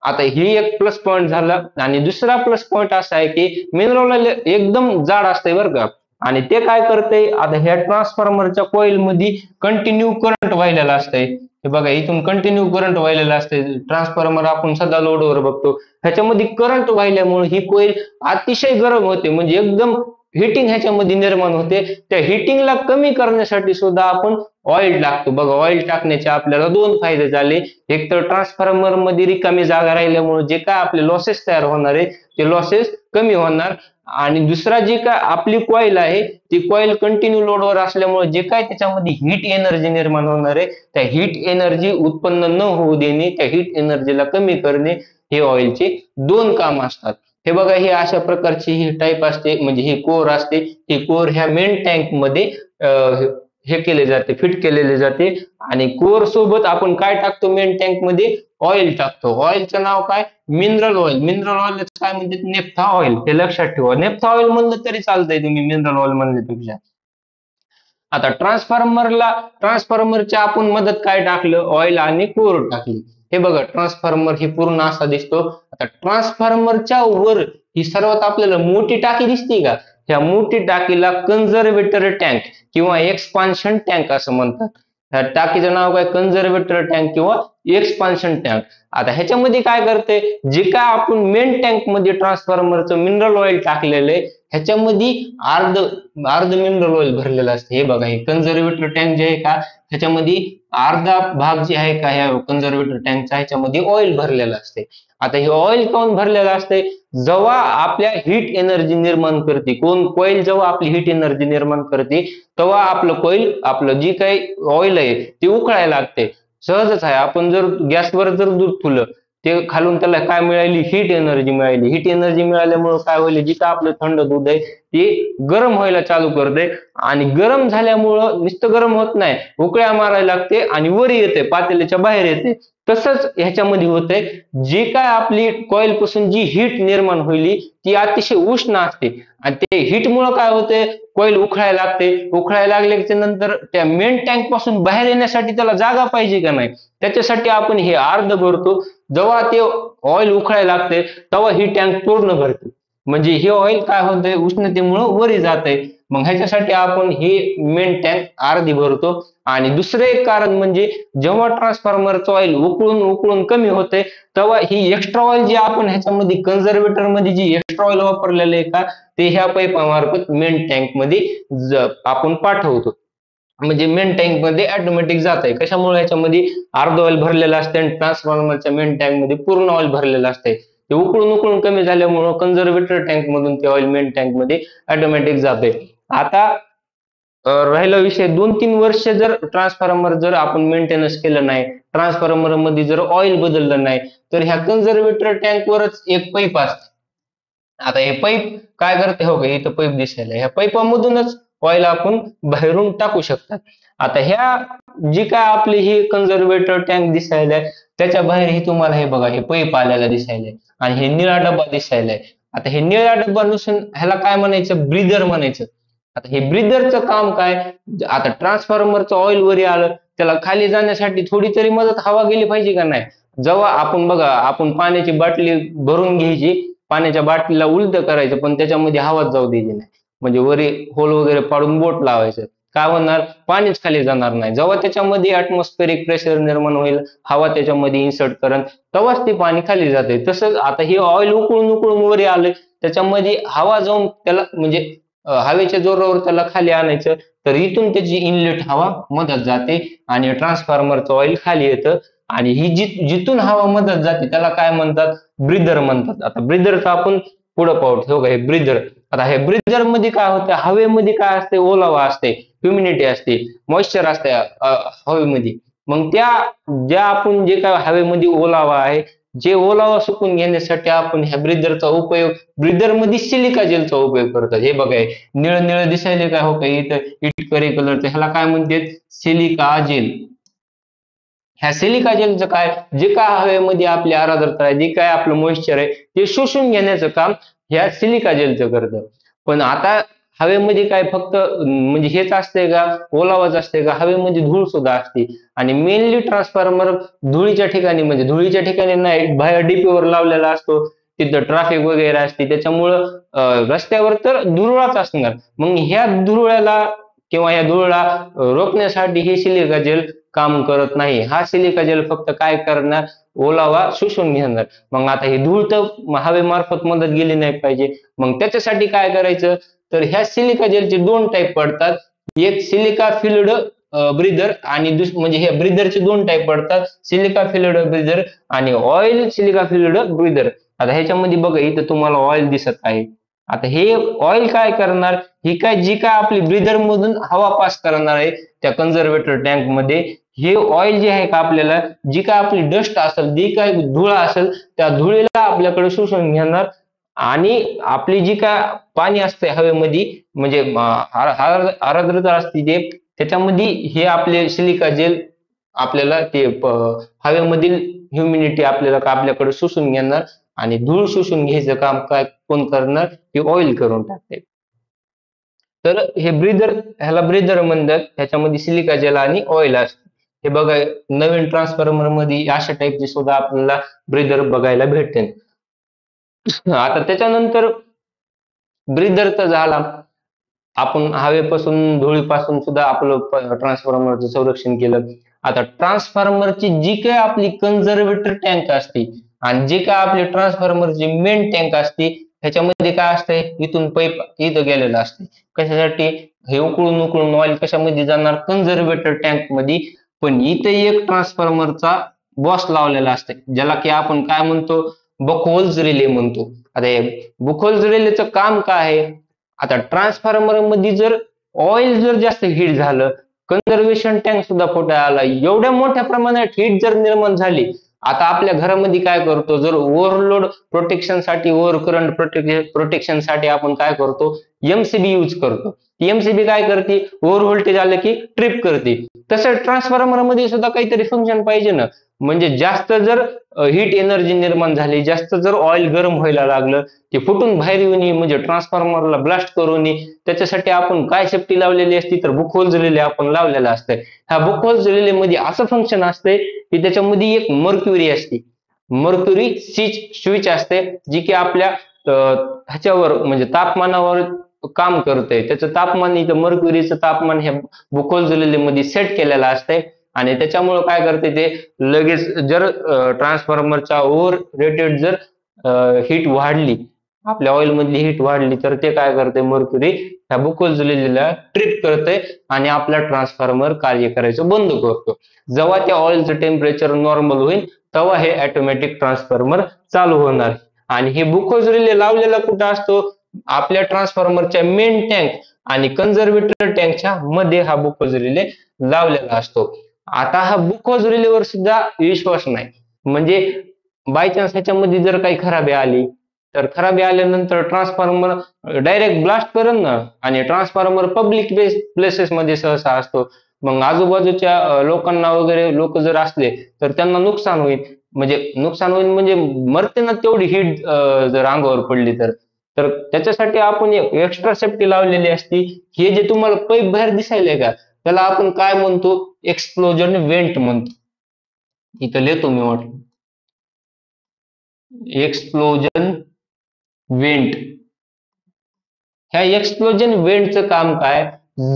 आता ही एक प्लस पॉईंट झाला. आणि दुसरा प्लस पॉईंट असा आहे की मिनरल ऑइल एकदम जाड असते बरं का, आणि ते काय करते, आता ह्या ट्रान्सफॉर्मरच्या कॉईल मध्ये कंटिन्यू करंट व्हायलेला असतंय. हे बघा, इथून कंटिन्यू करंट व्हायलेला असते. ट्रान्सफॉर्मर आपण सध्या लोडवर बघतो, ह्याच्यामध्ये करंट व्हायल्यामुळे ही कॉईल अतिशय गरम होते, म्हणजे एकदम हिटिंग ह्याच्यामध्ये निर्माण होते. त्या हिटिंगला कमी करण्यासाठी सुद्धा आपण ऑइल टाकतो. बघा, ऑइल टाकण्याचे आपल्याला दोन फायदे झाले. एक तर ट्रान्सफॉर्मर मध्ये रिकामी जागा राहिल्यामुळे जे काय आपले लॉसेस तयार होणार आहे ते लॉसेस कमी होणार. आणि दुसरा, जी काय आपली कॉईल आहे ती कॉईल कंटिन्यू लोडवर असल्यामुळे जे काय त्याच्यामध्ये हीट एनर्जी निर्माण होणार आहे, त्या हीट एनर्जी उत्पन्न न होऊ देणे, त्या हीट एनर्जीला कमी करणे, हे ऑइलचे दोन काम असतात. हे बघा, ही अशा प्रकारची ही टाईप असते, म्हणजे ही कोर असते. ही कोर ह्या मेन टँक मध्ये हे केले जाते, फिट केलेले जाते. आणि कोर सोबत आपण काय टाकतो, मेन टँक मध्ये ऑइल टाकतो. ऑइलचं नाव काय, मिनरल ऑइल. मिनरल ऑइल काय म्हणतात, नेफ्था ऑइल. हे लक्षात ठेवा, नेफ्था ऑइल म्हणलं तरी चालतंय तुम्ही मिनरल ऑइल म्हणण्यापेक्षा. आता ट्रान्सफॉर्मरच्या आपण मदत काय टाकलं, ऑइल आणि कोर टाकली. हे बघा, ट्रान्सफॉर्मर ही पूर्ण असा दिसतो. आता ट्रान्सफॉर्मरच्या वर ही सर्वात आपल्याला मोठी टाकी दिसते का, ह्या मोठी टाकीला कन्झर्वेटर टँक किंवा एक्सपान्शन टँक असं म्हणतात. ह्या टाकीचं नाव काय, कन्झर्वेटर टँक किंवा एक्सपान्शन टँक. आता ह्याच्यामध्ये काय करते, जे काय आपण मेन टँक मध्ये ट्रान्सफॉर्मरचं मिनरल ऑइल टाकलेलं आहे ह्याच्यामध्ये अर्ध मिनरल ऑइल भरलेलं असते. हे बघा, हे कन्झर्वेटर टँक जे आहे का ह्याच्यामध्ये अर्धा भाग जे आहे का ह्या कन्झर्वेटर टँकचा ह्याच्यामध्ये ऑइल भरलेलं असते. आता हे ऑइल काऊन भरलेलं असते, जेव्हा आपल्या हीट एनर्जी निर्माण करते कॉईल, जेव्हा आपली हीट एनर्जी निर्माण करते तेव्हा आपलं जी काही ऑइल आहे ते उकळायला लागते. सहजच आहे, आपण जर गॅसवर जर दूध ठेवलं ते खालून त्याला काय मिळाली, हीट एनर्जी मिळाली. हीट एनर्जी मिळाल्यामुळे काय होईल, जिथं आपलं थंड दूध आहे ते गरम व्हायला चालू करते. आणि गरम झाल्यामुळं नुसतं गरम होत नाही, उकळ्या मारायला लागते आणि वर येते, पातेल्याच्या बाहेर येते. तसंच ह्याच्यामध्ये होतंय, जी काय आपली कॉईल पासून जी हीट निर्माण होईल ती अतिशय उष्ण असते. आणि ते हीट मुळे काय होते, कॉईल उखळायला लागते. उखळायला लागल्याच्या नंतर त्या मेन टँक पासून बाहेर येण्यासाठी त्याला जागा पाहिजे का नाही, त्याच्यासाठी आपण हे अर्ध भरतो. जेव्हा ते ऑइल उखळायला लागते तेव्हा ही टँक पूर्ण भरते, म्हणजे हे ऑइल काय होतंय, उष्णतेमुळे वरी जाते. मग ह्याच्यासाठी आपण हे मेन टँक अर्धी भरतो. आणि दुसरं एक कारण म्हणजे जेव्हा ट्रान्सफॉर्मरचं ऑइल उकळून कमी होते तेव्हा ही एक्स्ट्रा ऑइल जी आपण ह्याच्यामध्ये कन्झर्वेटर मध्ये जी एक्स्ट्रा एक्स्ट्रा ऑइल वापरलेलं आहे का ते ह्या पाईपामार्फत मेन टँक मध्ये आपण पाठवतो. म्हणजे मेन टँक मध्ये ऑटोमॅटिक जात आहे. कशामुळे याच्यामध्ये अर्ध ऑइल भरलेलं असते आणि ट्रान्सफॉर्मरच्या मेन टँक मध्ये पूर्ण ऑइल भरलेलं असते. ते उकळून उकळून कमी झाल्यामुळे कन्झर्वेटर टँक मधून ते ऑइल मेन टँक मध्ये ऑटोमॅटिक जाते. आता राहिला विषय 2-3 वर्ष जर ट्रान्सफॉर्मर जर आपण मेंटेनन्स केलं नाही, ट्रान्सफॉर्मर मध्ये जर ऑइल बदललं नाही, तर ह्या कन्झर्वेटर टँक वरच एक पाईप असते. आता हे पाईप काय करते, हो का इथं पाईप दिसायला, ह्या पाईपामधूनच ऑइल आपण बाहेरून टाकू शकतात. आता ह्या जी काय आपली ही कन्झर्वेटर टँक दिसायला त्याच्या बाहेर ही तुम्हाला हे बघा हे पाईप आलेला दिसायलाय आणि हे निळा डब्बा दिसायलाय. आता हे निळा डब्बा नसून ह्याला काय म्हणायचं, ब्रीदर म्हणायचं. आता हे ब्रीदरचं काम काय, आता ट्रान्सफॉर्मरचं ऑइल वरी आलं त्याला खाली जाण्यासाठी थोडी तरी मदत हवा गेली पाहिजे का नाही. जेव्हा आपण बघा आपण पाण्याची बाटली भरून घ्यायची, पाण्याच्या बाटलीला उलट करायचं पण त्याच्यामध्ये हवाच जाऊ द्यायची नाही, म्हणजे वरी होल वगैरे पाडून बोट लावायचं. काय होणार, पाणीच खाली जाणार नाही. जेव्हा त्याच्यामध्ये ऍटमॉस्फेरिक प्रेशर निर्माण होईल, हवा त्याच्यामध्ये इन्सर्ट करण, तेव्हाच ते पाणी खाली जाते. तसंच आता हे ऑइल उकळून उकळून वरी आलं त्याच्यामध्ये हवा जाऊन त्याला म्हणजे हवेच्या जोरावर त्याला खाली आणायचं, तर इथून त्याची इनलेट हवा मधत जाते आणि ट्रान्सफॉर्मरचं ऑइल खाली येतं आणि ही जिथून हवा मधत जाते त्याला काय म्हणतात, ब्रीदर म्हणतात. आता ब्रीदरचं आपण पुढं पाहू. ठेवू का हे ब्रीदर. आता हे ब्रीदर मध्ये काय होतं, हवेमध्ये काय असते, ओलावा असते, ह्युमिडिटी असते, मॉइश्चर असते हवेमध्ये. मग ज्या आपण जे काय हवेमध्ये ओलावा आहे, जे ओलावा सुकून घेण्यासाठी आपण ह्या ब्रीदरचा उपयोग, ब्रीदर मध्ये सिलिका जेलचा उपयोग करतात. हे बघा निळ निळ दिसायले काय, हो का इथं इटकरी कलरचं, ह्याला काय म्हणतात, सिलिका जेल. ह्या सिलिका जेलचं काय, जे काय हवेमध्ये आपली आर्द्रता आहे, जे काय आपलं मॉइश्चर आहे ते शोषून घेण्याचं काम ह्या सिलिका जेलचं करतं. पण आता हवेमध्ये काय फक्त म्हणजे हेच असते का, ओलावाच असते का, हवेमध्ये धूळ सुद्धा असते. आणि मेनली ट्रान्सफॉर्मर धुळीच्या ठिकाणी, म्हणजे धुळीच्या ठिकाणी नाही, बाहेर डीपीवर लावलेला असतो, तिथं ट्रॅफिक वगैरे असते, त्याच्यामुळं रस्त्यावर तर धुरळाच असणार. मग ह्या धुरळ्याला किंवा या धुळला रोखण्यासाठी हे सिलिका जेल काम करत नाही. हा सिलिका जेल फक्त काय करणार, ओलावा शोषून घेणार. मग आता ही धूळ तर हवेमार्फत मदत गेली नाही पाहिजे. मग त्याच्यासाठी काय करायचं, तर ह्या सिलिका जेलचे 2 टाईप पडतात. एक सिलिका फिल्ड ब्रीदर आणि म्हणजे हे ब्रीदरचे 2 टाईप पडतात, सिलिका फिल्ड ब्रीदर आणि ऑइल सिलिका फिल्ड ब्रीदर. आता ह्याच्यामध्ये बघा इथं तुम्हाला ऑइल दिसत आहे. आता हे ऑइल काय करणार, ही काय जी काय आपली ब्रीदर मधून हवा पास करणार आहे त्या कन्झर्वेटर टँक मध्ये, हे ऑइल जे आहे का आपल्याला जी काय आपली डस्ट असेल, जी काय धूळ असेल त्या धुळीला आपल्याकडे शोषून घेणार आणि आपली जी काय पाणी असते हवेमध्ये, म्हणजे आर्द्रता असते ते, त्याच्यामध्ये हे आपले सिलिका जेल आपल्याला ते हवेमधील ह्युमिडिटी आपल्याकडे शोषून घेणार आणि धूळ शोषून घ्यायचं काम काय कोण करणार, हे ऑइल करून टाकते. तर हे ब्रीदर, ह्याला ब्रीदर म्हणतात, ह्याच्यामध्ये सिलिका जेल आणि ऑइल असते. हे बघा नवीन ट्रान्सफॉर्मर मध्ये अशा टाईपचे सुद्धा आपल्याला ब्रीदर बघायला भेटते. आता त्याच्यानंतर ब्रीदर झाला, आपण हवेपासून धुळीपासून सुद्धा आपलं ट्रान्सफॉर्मरचं संरक्षण केलं. आता ट्रान्सफॉर्मरची जी काय आपली कन्झर्वेटर टँक असते आणि जी काय आपली ट्रान्सफॉर्मरची मेन टँक असते, ह्याच्यामध्ये काय असते, इथून पाईप इथं गेलेला असते. कशासाठी, हे उकळून उकळून ऑइल कशामध्ये जाणार, कन्झर्वेटर टँक मध्ये. पण इथे एक ट्रान्सफॉर्मरचा बॉस लावलेला असते, ज्याला की आपण काय म्हणतो, बकहोल्स रिले म्हणतो. आता बकहोल्स रिलेचं काम काय आहे, आता ट्रान्सफॉर्मर मध्ये जर ऑइल जर जास्त हीट झालं, कन्झर्वेशन टँक सुद्धा फुटायला आला, एवढ्या मोठ्या प्रमाणात हीट जर निर्माण झाली, आता आपल्या घरामध्ये काय करतो, जर ओव्हरलोड प्रोटेक्शन साठी, ओव्हर करंट प्रोटेक्शन साठी आपण काय करतो, एमसीबी यूज करतो. एमसीबी काय करते, ओव्हर व्होल्टेज आलं की ट्रिप करते. तसं ट्रान्सफॉर्मर मध्ये सुद्धा काहीतरी फंक्शन पाहिजे ना, म्हणजे जास्त जर हीट एनर्जी निर्माण झाली, जास्त जर ऑइल गरम व्हायला लागलं, ते फुटून बाहेर येऊन म्हणजे ट्रान्सफॉर्मरला ब्लास्ट करून त्याच्यासाठी आपण काय सेफ्टी लावलेली असते, तर बुकहोल्स रिले आपण लावलेला असतंय. ह्या बुकहोल्स रिले मध्ये असं फंक्शन असते की त्याच्यामध्ये एक मर्क्युरी असते, मर्क्युरी स्विच असते, जी की आपल्या ह्याच्यावर म्हणजे तापमानावर काम करते. त्याचं तापमान इथं मर्क्युरीचं तापमान ह्या बुकहोल्स रिले मध्ये सेट केलेलं असतंय आणि त्याच्यामुळे काय करते, ते लगेच जर ट्रान्सफॉर्मरच्या ओव्हर रेटेड जर हीट वाढली आपल्या ऑइल मधली हीट वाढली तर ते काय करते, मर्क्युरी ह्या बुकोजलेलीला ट्रिप करते आणि आपला ट्रान्सफॉर्मर कार्य करायचं बंद करतो. जेव्हा त्या ऑइलचं टेम्परेचर नॉर्मल होईल तेव्हा हे ऑटोमॅटिक ट्रान्सफॉर्मर चालू होणार. आणि हे बुकोज रिले लावलेला कुठं असतो, आपल्या ट्रान्सफॉर्मरच्या मेन टँक आणि कन्झर्वेटर टँकच्या मध्ये हा बुकोज रिले लावलेला असतो. आता हा बुकोज रिलेवर सुद्धा विश्वास नाही, म्हणजे बाय चान्स ह्याच्यामध्ये जर काही खराबी आली तर खराबी आल्यानंतर ट्रान्सफॉर्मर डायरेक्ट ब्लास्ट करेल ना. आणि ट्रान्सफॉर्मर पब्लिक प्लेसेस मध्ये सहसा असतो, मग आजूबाजूच्या लोकांना वगैरे लोक जर असले तर त्यांना नुकसान होईल. म्हणजे नुकसान होईल म्हणजे मरते ना तेवढी हीट जर अंगावर पडली तर. तर त्याच्यासाठी आपण एक एक्स्ट्रा सेफ्टी लावलेली असती. हे जे तुम्हाला पाईप बाहेर दिसायलंय का, त्याला आपण काय म्हणतो, एक्सप्लोजन वेंट म्हणतो. इथं लिहितो मी, म्हटलं एक्सप्लोजन वेंट. ह्या एक्सप्लोजन वेंटचं काम काय,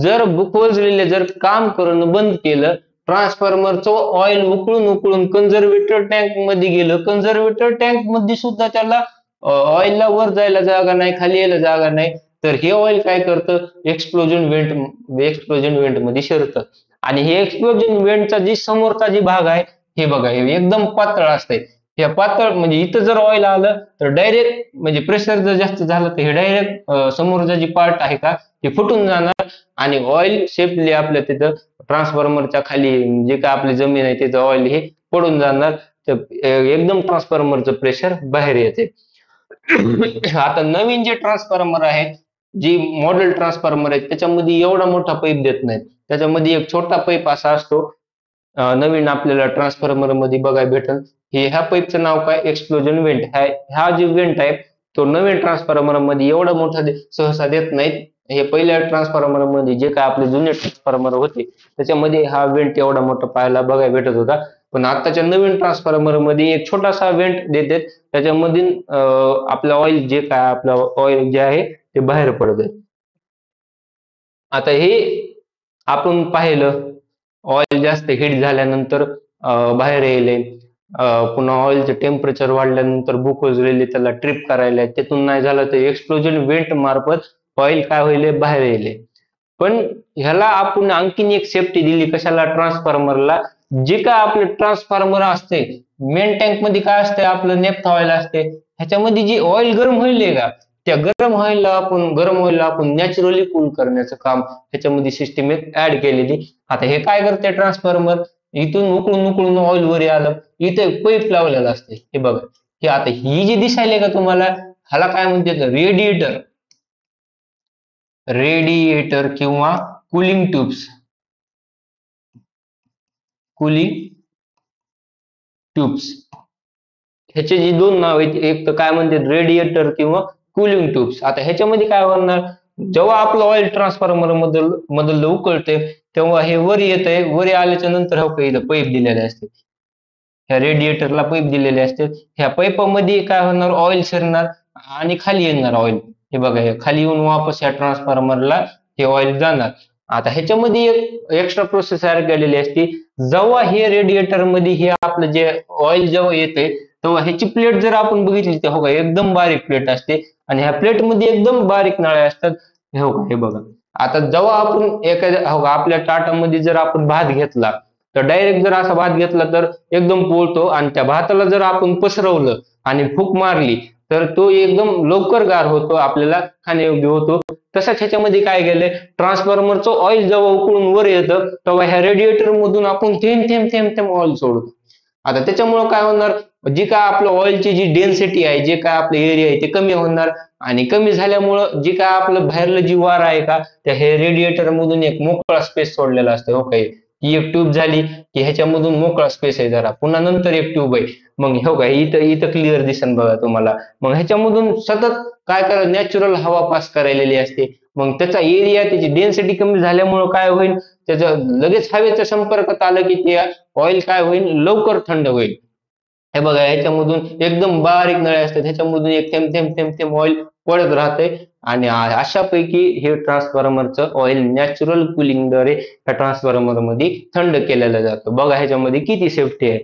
जर बुकवर्स रिले जर काम करणं बंद केलं, ट्रान्सफॉर्मरचं ऑइल उकळून उकळून कन्झर्वेटर टँक मध्ये गेलं, कन्झर्वेटर टँक मध्ये सुद्धा त्याला ऑइलला वर जायला जागा नाही, खाली यायला जागा नाही, तर हे ऑइल काय करतं, एक्सप्लोजन वेंट मध्ये शिरतं. आणि हे एक्सप्लोजन वेंटचा जी समोरचा जी भाग आहे, हे बघा हे एकदम पातळ असतंय. हे पातळ म्हणजे इथं जर ऑइल आलं तर डायरेक्ट, म्हणजे प्रेशर जर जास्त झालं तर हे डायरेक्ट समोरचा जी पार्ट आहे का ते फुटून जाणार आणि ऑइल सेफली आपल्या तिथं ट्रान्सफॉर्मरच्या खाली जे काय आपली जमीन आहे तिथं ऑइल हे पडून जाणार. तर एकदम ट्रान्सफॉर्मरचं प्रेशर बाहेर येते. आता नवीन जे ट्रान्सफॉर्मर आहेत, जी मॉडेल ट्रान्सफॉर्मर आहेत, त्याच्यामध्ये एवढा मोठा पाईप देत नाहीत. त्याच्यामध्ये एक छोटा पाईप असा असतो, नवीन आपल्याला ट्रान्सफॉर्मर मध्ये बघायला भेटेल. ह्या पाईपचं नाव काय, एक्सप्लोजन वेंट. हा जो वेंट आहे तो नवीन ट्रान्सफॉर्मर मध्ये एवढा मोठा सहसा देत नाहीत. हे पहिल्या ट्रान्सफॉर्मर मध्ये जे काय आपले जुने ट्रान्सफॉर्मर होते त्याच्यामध्ये हा वेंट एवढा मोठा पाहायला बघायला भेटत होता. पण आताच्या नवीन ट्रान्सफॉर्मर मध्ये एक छोटासा वेंट देतात, त्याच्यामधून आपलं ऑइल जे काय आपलं ऑइल जे आहे ते बाहेर पडत. आता हे आपण पाहिलं, ऑइल जास्त हीट झाल्यानंतर बाहेर येईल. पुन्हा ऑइलचं टेम्परेचर वाढल्यानंतर बुकोजलेली त्याला ट्रिप करायला, त्यातून नाही झालं तर एक्सप्लोजन वेंट मार्फत ऑइल काय होईल, बाहेर येईल. पण ह्याला आपण आणखीन एक सेफ्टी दिली कशाला, ट्रान्सफॉर्मरला. जे काय आपले ट्रान्सफॉर्मर असते मेन टँक मध्ये काय असते, आपलं नेफ्था ऑइल असते, ह्याच्यामध्ये जी ऑइल गरम होईल का, त्या गरम ऑइलला आपण नॅचरली कूल करण्याचं काम ह्याच्यामध्ये सिस्टीम एक ऍड केलेली. आता हे काय करते ट्रान्सफॉर्मर, इथून उकळून उकळून ऑइल वर आलं, इथे पाईप लावलेला असते. हे बघा, हे आता ही जी दिसायले का तुम्हाला, ह्याला काय म्हणतात, रेडिएटर. रेडिएटर किंवा कूलिंग कूलिंग ट्यूब्स, ह्याचे जे दोन नाव आहेत, एक तर काय म्हणतात रेडिएटर किंवा कूलिंग ट्यूब्स. आता ह्याच्यामध्ये काय होणार, जेव्हा आपलं ऑइल ट्रान्सफॉर्मर मधलं उकळते तेव्हा हे वर येतंय, वर आल्याच्या नंतर हो काही पाईप दिलेले असते, ह्या रेडिएटरला पाईप दिलेले असते. ह्या पाईपामध्ये काय होणार, ऑइल शिरणार आणि खाली येणार ऑइल. हे बघा, हे खाली येऊन वापस ह्या ट्रान्सफॉर्मरला हे ऑइल जाणार. आता ह्याच्यामध्ये एक एक्स्ट्रा प्रोसेस तयार केलेली असते. जेव्हा हे रेडिएटर मध्ये हे आपलं जे ऑइल जेव्हा येते तेव्हा ह्याची प्लेट जर आपण बघितली तर हो का एकदम बारीक प्लेट असते आणि ह्या प्लेट मध्ये एकदम बारीक नळ्या असतात. हो का, हे बघा, आता जेव्हा आपण एखाद्या हो का आपल्या ताटामध्ये जर आपण भात घेतला तर डायरेक्ट जर असा भात घेतला तर एकदम पोळतो, आणि त्या भाताला जर आपण पसरवलं आणि फूक मारली तर तो एकदम लवकर गार होतो, आपल्याला खाण्यायोग्य होतो. तसंच ह्याच्यामध्ये काय गेलंय, ट्रान्सफॉर्मरचं ऑइल जेव्हा उकळून वर येतं तेव्हा ह्या रेडिएटर मधून आपण थेंब थेंब थेंब थेंब ऑइल सोडतो. आता त्याच्यामुळे काय होणार, जी काय आपलं ऑइलची जी डेन्सिटी आहे, जे काय आपलं एरिया आहे ते कमी होणार. आणि कमी झाल्यामुळं जी काय आपलं बाहेरलं जी वार आहे का, त्या हे रेडिएटर मधून एक मोकळा स्पेस सोडलेला असतो. हो काही ही एक ट्यूब झाली की ह्याच्यामधून मोकळा स्पेस आहे, जरा पुन्हा नंतर एक ट्यूब आहे. मग हो का इथं इथं क्लिअर दिसन बघा तुम्हाला. मग ह्याच्यामधून सतत काय करा, नॅचरल हवा पास करायलेली असते. मग त्याचा एरिया, त्याची डेन्सिटी कमी झाल्यामुळं काय होईल, त्याचं लगेच हवेच्या संपर्कात आलं की ते ऑइल काय होईल, लवकर थंड होईल. हे बघा, ह्याच्यामधून एकदम बारीक नळ्या असतात, ह्याच्यामधून एक थेंब थेंब थेंब थेंब ऑइल पडत राहते. आणि अशापैकी हे ट्रान्सफॉर्मरचं ऑइल नॅचरल कुलिंगद्वारे त्या ट्रान्सफॉर्मर मध्ये थंड केलेलं जातं. बघा ह्याच्यामध्ये किती सेफ्टी आहे.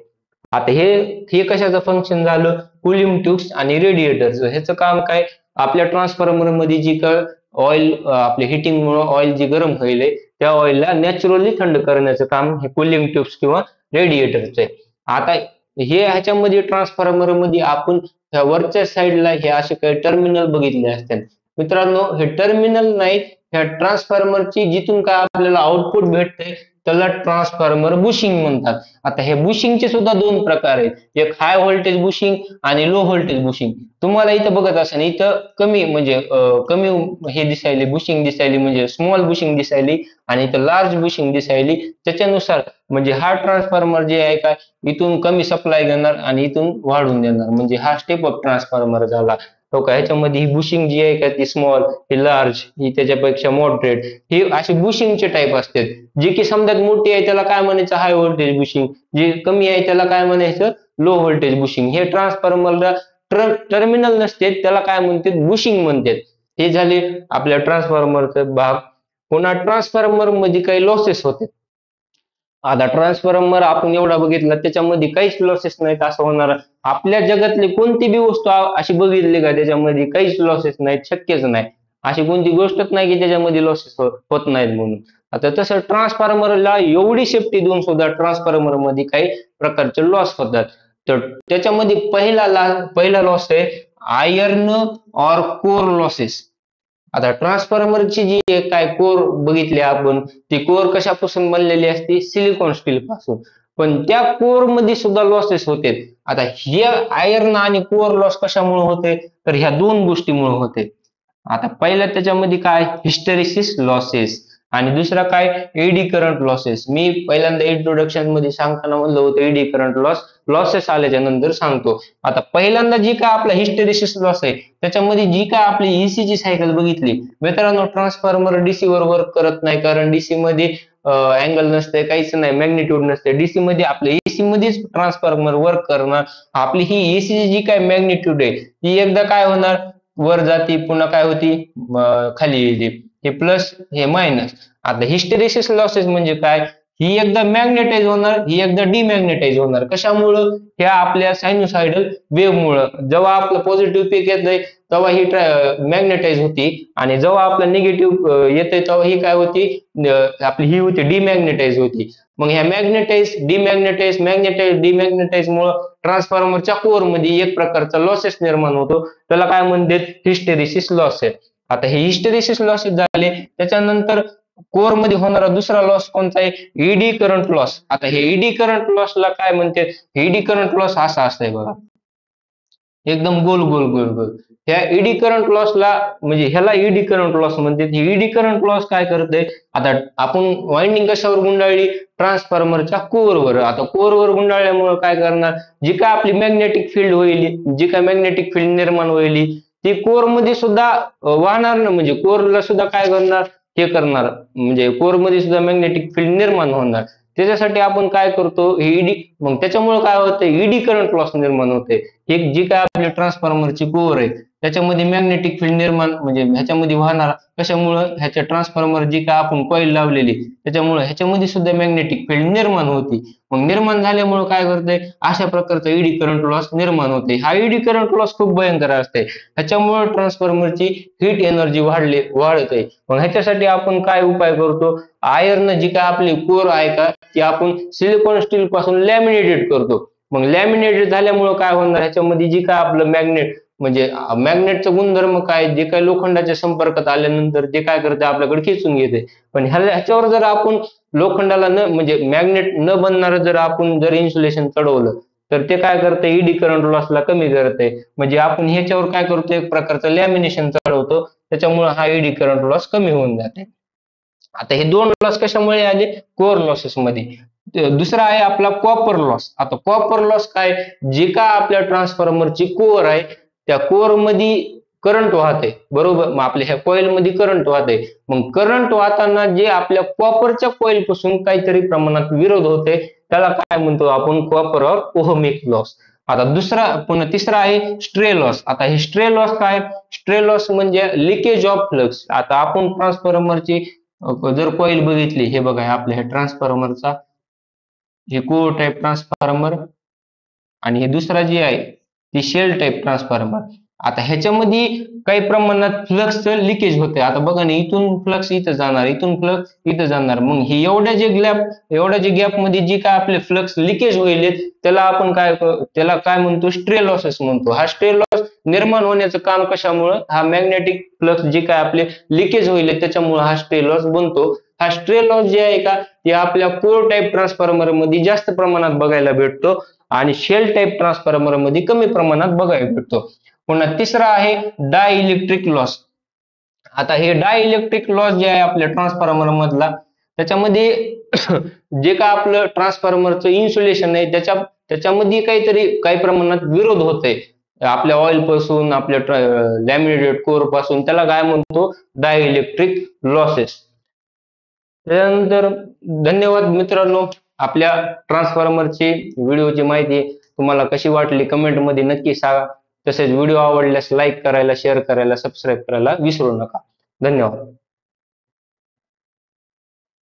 आता हे हे कशाचं फंक्शन झालं, कूलिंग ट्यूब्स आणि रेडिएटरचं. ह्याचं काम काय, आपल्या ट्रान्सफॉर्मर मध्ये जी का ऑइल आपल्या हिटिंग मुळे ऑइल जी गरम होईल त्या ऑइलला नॅचरली थंड करण्याचं काम हे कूलिंग ट्यूब्स किंवा रेडिएटरचं आहे. आता हे ह्याच्यामध्ये ट्रान्सफॉर्मर मध्ये आपण ह्या वरच्या साईडला हे असे काही टर्मिनल बघितले असतात. मित्रांनो, हे टर्मिनल नाहीत, ह्या ट्रान्सफॉर्मरची जिथून काय आपल्याला आउटपुट भेटते त्याला ट्रान्सफॉर्मर बुशिंग म्हणतात. आता हे बुशिंगचे सुद्धा दोन प्रकार आहेत, एक हाय व्होल्टेज बुशिंग आणि लो व्होल्टेज बुशिंग. तुम्हाला इथं बघत असाल इथं कमी म्हणजे कमी हे दिसायली बुशिंग दिसायली म्हणजे स्मॉल बुशिंग दिसायली आणि इथं लार्ज बुशिंग दिसायली. त्याच्यानुसार म्हणजे हा ट्रान्सफॉर्मर जे आहे का इथून कमी सप्लाय देणार आणि इथून वाढून देणार, म्हणजे हा स्टेप अप ट्रान्सफॉर्मर झाला. तो का ह्याच्यामध्ये ही बुशिंग जी आहे का ती स्मॉल, ही लार्ज, ही त्याच्यापेक्षा मॉडरेट, ही अशी बुशिंगचे टाईप असतात. जी की समजा मोठी आहे त्याला काय म्हणायचं हाय व्होल्टेज बुशिंग, जी कमी आहे त्याला काय म्हणायचं लो व्होल्टेज बुशिंग. हे ट्रान्सफॉर्मरला टर्मिनल नसते त्याला काय म्हणतात बुशिंग म्हणतात. हे झाले आपल्या ट्रान्सफॉर्मरचा भाग. पुन्हा ट्रान्सफॉर्मर मध्ये काही लॉसेस होते. आता ट्रान्सफॉर्मर आपण एवढा बघितला त्याच्यामध्ये काहीच लॉसेस नाहीत असं होणार. आपल्या जगातली कोणती बी वस्तू अशी बघितली का त्याच्यामध्ये काहीच लॉसेस नाहीत, शक्यच नाही. अशी कोणती गोष्टच नाही की त्याच्यामध्ये लॉसेस होत नाहीत म्हणून. आता तसं ट्रान्सफॉर्मरला एवढी सेफ्टी देऊन सुद्धा ट्रान्सफॉर्मर मध्ये काही प्रकारचे लॉस होतात. तर त्याच्यामध्ये पहिला लॉस आहे आयर्न ऑर कोर लॉसेस. आता ट्रान्सफॉर्मरची जी काय कोर बघितली आपण, ती कोर कशापासून बनलेली असते सिलिकॉन स्टील पासून, पण त्या कोर मध्ये सुद्धा लॉसेस होते. आता हे आयर्न आणि कोर लॉस कशामुळे होते तर ह्या दोन गोष्टीमुळे होते. आता पहिल्या त्याच्यामध्ये काय हिस्टेरिसिस लॉसेस आणि दुसरा काय एडी करंट लॉसेस. मी पहिल्यांदा इंट्रोडक्शन मध्ये सांगताना म्हणलं होतं एडी करंट लॉसेस आल्याच्या नंतर सांगतो. आता पहिल्यांदा जी काय आपला हिस्टेरिसिस लॉस आहे त्याच्यामध्ये जी काय आपली ईसीची सायकल बघितली. मित्रांनो, ट्रान्सफॉर्मर डीसी वर वर्क करत नाही कारण डीसी मध्ये अँगल नसते, काहीच नाही, मॅग्निट्यूड नसते. डीसी मध्ये आपल्या एसी मध्येच ट्रान्सफॉर्मर वर्क करणार. आपली ही एसी जी काय मॅग्निट्यूड आहे ती एकदा काय होणार वर जाती पुन्हा काय होती खाली येते. हे प्लस हे मायनस. आता हिस्टेरिसिस लॉसेस म्हणजे काय, ही एकदा मॅग्नेटाइज होणार, ही एकदा डिमॅग्नेटाइज होणार. कशामुळं ह्या आपल्या सायनुसायडल वेव्ह मुळे. जेव्हा आपलं पॉझिटिव्ह पीक येतंय तेव्हा ही मॅग्नेटाइज होती आणि जेव्हा आपलं निगेटिव्ह येतंय तेव्हा ही काय होती आपली ही होती डिमॅग्नेटाइज होती. मग ह्या मॅग्नेटाइज डिमॅग्नेटाइज मुळे ट्रान्सफॉर्मरच्या कोर मध्ये एक प्रकारचा लॉसेस निर्माण होतो, त्याला काय म्हणतात हिस्टेरिसिस लॉसेस. आता हे हिस्टेरिसिस लॉसेस झाले. त्याच्यानंतर कोर मध्ये होणारा दुसरा लॉस कोणता आहे ईडी करंट लॉस. आता हे ईडी करंट लॉसला काय म्हणते, ईडी करंट लॉस असा असतंय बघा, एकदम गोल गोल गोल गोल. ह्या ईडी करंट लॉसला म्हणजे ह्याला ईडी करंट लॉस म्हणते. ईडी करंट लॉस काय करते, आता आपण वाइंडिंग कशावर गुंडाळली ट्रान्सफॉर्मरच्या कोरवर. आता कोरवर गुंडाळल्यामुळे काय करणार, जी काय आपली मॅग्नेटिक फील्ड होईल, जी काय मॅग्नेटिक फील्ड निर्माण होईल ती कोर मध्ये सुद्धा वाहणार ना, म्हणजे कोरला सुद्धा काय करणार हे करणार, म्हणजे कोर मध्ये सुद्धा मॅग्नेटिक फील्ड निर्माण होणार. त्याच्यासाठी आपण काय करतो ईडी, मग त्याच्यामुळे काय होतं ईडी करंट लॉस निर्माण होते. एक जी काय आपली ट्रान्सफॉर्मरची कोर आहे त्याच्यामध्ये मॅग्नेटिक फील्ड निर्माण म्हणजे ह्याच्यामध्ये वाहणार. कशामुळं ह्याच्या ट्रान्सफॉर्मर जी काय आपण कॉईल लावलेली त्याच्यामुळे ह्याच्यामध्ये सुद्धा मॅग्नेटिक फील्ड निर्माण होती. मग निर्माण झाल्यामुळे काय करते अशा प्रकारचा ईडी करंट लॉस निर्माण होते. हा ईडी करंट लॉस खूप भयंकर असते. ह्याच्यामुळे ट्रान्सफॉर्मरची हीट एनर्जी वाढत आहे. मग ह्याच्यासाठी आपण काय उपाय करतो, आयर्न जी काय आपली कोर आहे का ती आपण सिलिकॉन स्टील पासून लॅमिनेटेड करतो. मग लॅमिनेटेड झाल्यामुळे काय होणार ह्याच्यामध्ये जी काय आपलं मॅग्नेट म्हणजे मॅग्नेटचा गुणधर्म काय, जे काय लोखंडाच्या संपर्कात आल्यानंतर ते काय करते आपल्याकडे खेचून घेते. पण ह्याच्यावर जर आपण लोखंडाला न म्हणजे मॅग्नेट न बनणार जर आपण जर इन्सुलेशन चढवलं तर ते काय करते ईडी करंट लॉसला कमी करते. म्हणजे आपण ह्याच्यावर काय करतो एक प्रकारचं लॅमिनेशन चढवतो, त्याच्यामुळे हा ईडी करंट लॉस कमी होऊन जाते. आता हे दोन लॉस कशामुळे आले कोर लॉसेस मध्ये. दुसरा आहे आपला कॉपर लॉस. आता कॉपर लॉस काय, जे का आपल्या ट्रान्सफॉर्मरची कोर आहे त्या कोर मध्ये करंट वाहते बरोबर, मग आपल्या ह्या कॉइल मध्ये करंट वाहते. मग करंट वाहताना जे आपल्या कॉपरच्या कॉइल पासून काहीतरी प्रमाणात विरोध होते त्याला काय म्हणतो आपण कॉपर और ओहमिक लॉस. आता पुन्हा तिसरा आहे स्ट्रे लॉस. आता हे स्ट्रे लॉस काय, स्ट्रे लॉस म्हणजे लिकेज ऑफ फ्लक्स. आता आपण ट्रान्सफॉर्मरची जर कॉइल बघितली, हे बघा आपल्या हे ट्रान्सफॉर्मरचा हे कोर टाईप ट्रान्सफॉर्मर आणि हे दुसरा जे आहे ती शेल टाईप ट्रान्सफॉर्मर. आता ह्याच्यामध्ये काही प्रमाणात फ्लक्स लिकेज होते. आता बघा ना, इथून फ्लक्स इथं जाणार, इथून फ्लक्स इथं जाणार. मग हे एवढ्या जे गॅप मध्ये जी काय आपले फ्लक्स लिकेज होईल त्याला काय म्हणतो, स्ट्रे लॉसेस म्हणतो. हा स्ट्रे लॉस निर्माण होण्याचं काम कशामुळे, हा मॅग्नेटिक फ्लक्स जे काय आपले लिकेज होईल त्याच्यामुळे हा स्ट्रे लॉस बनतो. हा स्ट्रे लॉस जे आहे का, ते आपल्या कोर टाईप ट्रान्सफॉर्मर मध्ये जास्त प्रमाणात बघायला भेटतो आणि शेल टाईप ट्रान्सफॉर्मर मध्ये कमी प्रमाणात बघायला भेटतो. पुन्हा तिसरा आहे डायइलेक्ट्रिक लॉस. आता हे डायइलेक्ट्रिक लॉस जे आहे आपल्या ट्रान्सफॉर्मर मधला, त्याच्यामध्ये जे का आपलं ट्रान्सफॉर्मरचं इन्सुलेशन आहे त्याच्यामध्ये काही प्रमाणात विरोध होतोय आपल्या ऑइल पासून, आपल्या लॅमिनेटेड कोर पासून. त्याला काय म्हणतो, डायइलेक्ट्रिक लॉसेस. त्यानंतर धन्यवाद मित्रांनो. आपल्या ट्रान्सफॉर्मरची व्हिडिओची माहिती तुम्हाला कशी वाटली कमेंट मध्ये नक्की सांगा. तसेच व्हिडिओ आवडल्यास लाईक करायला, शेअर करायला, सबस्क्राईब करायला विसरू नका. धन्यवाद.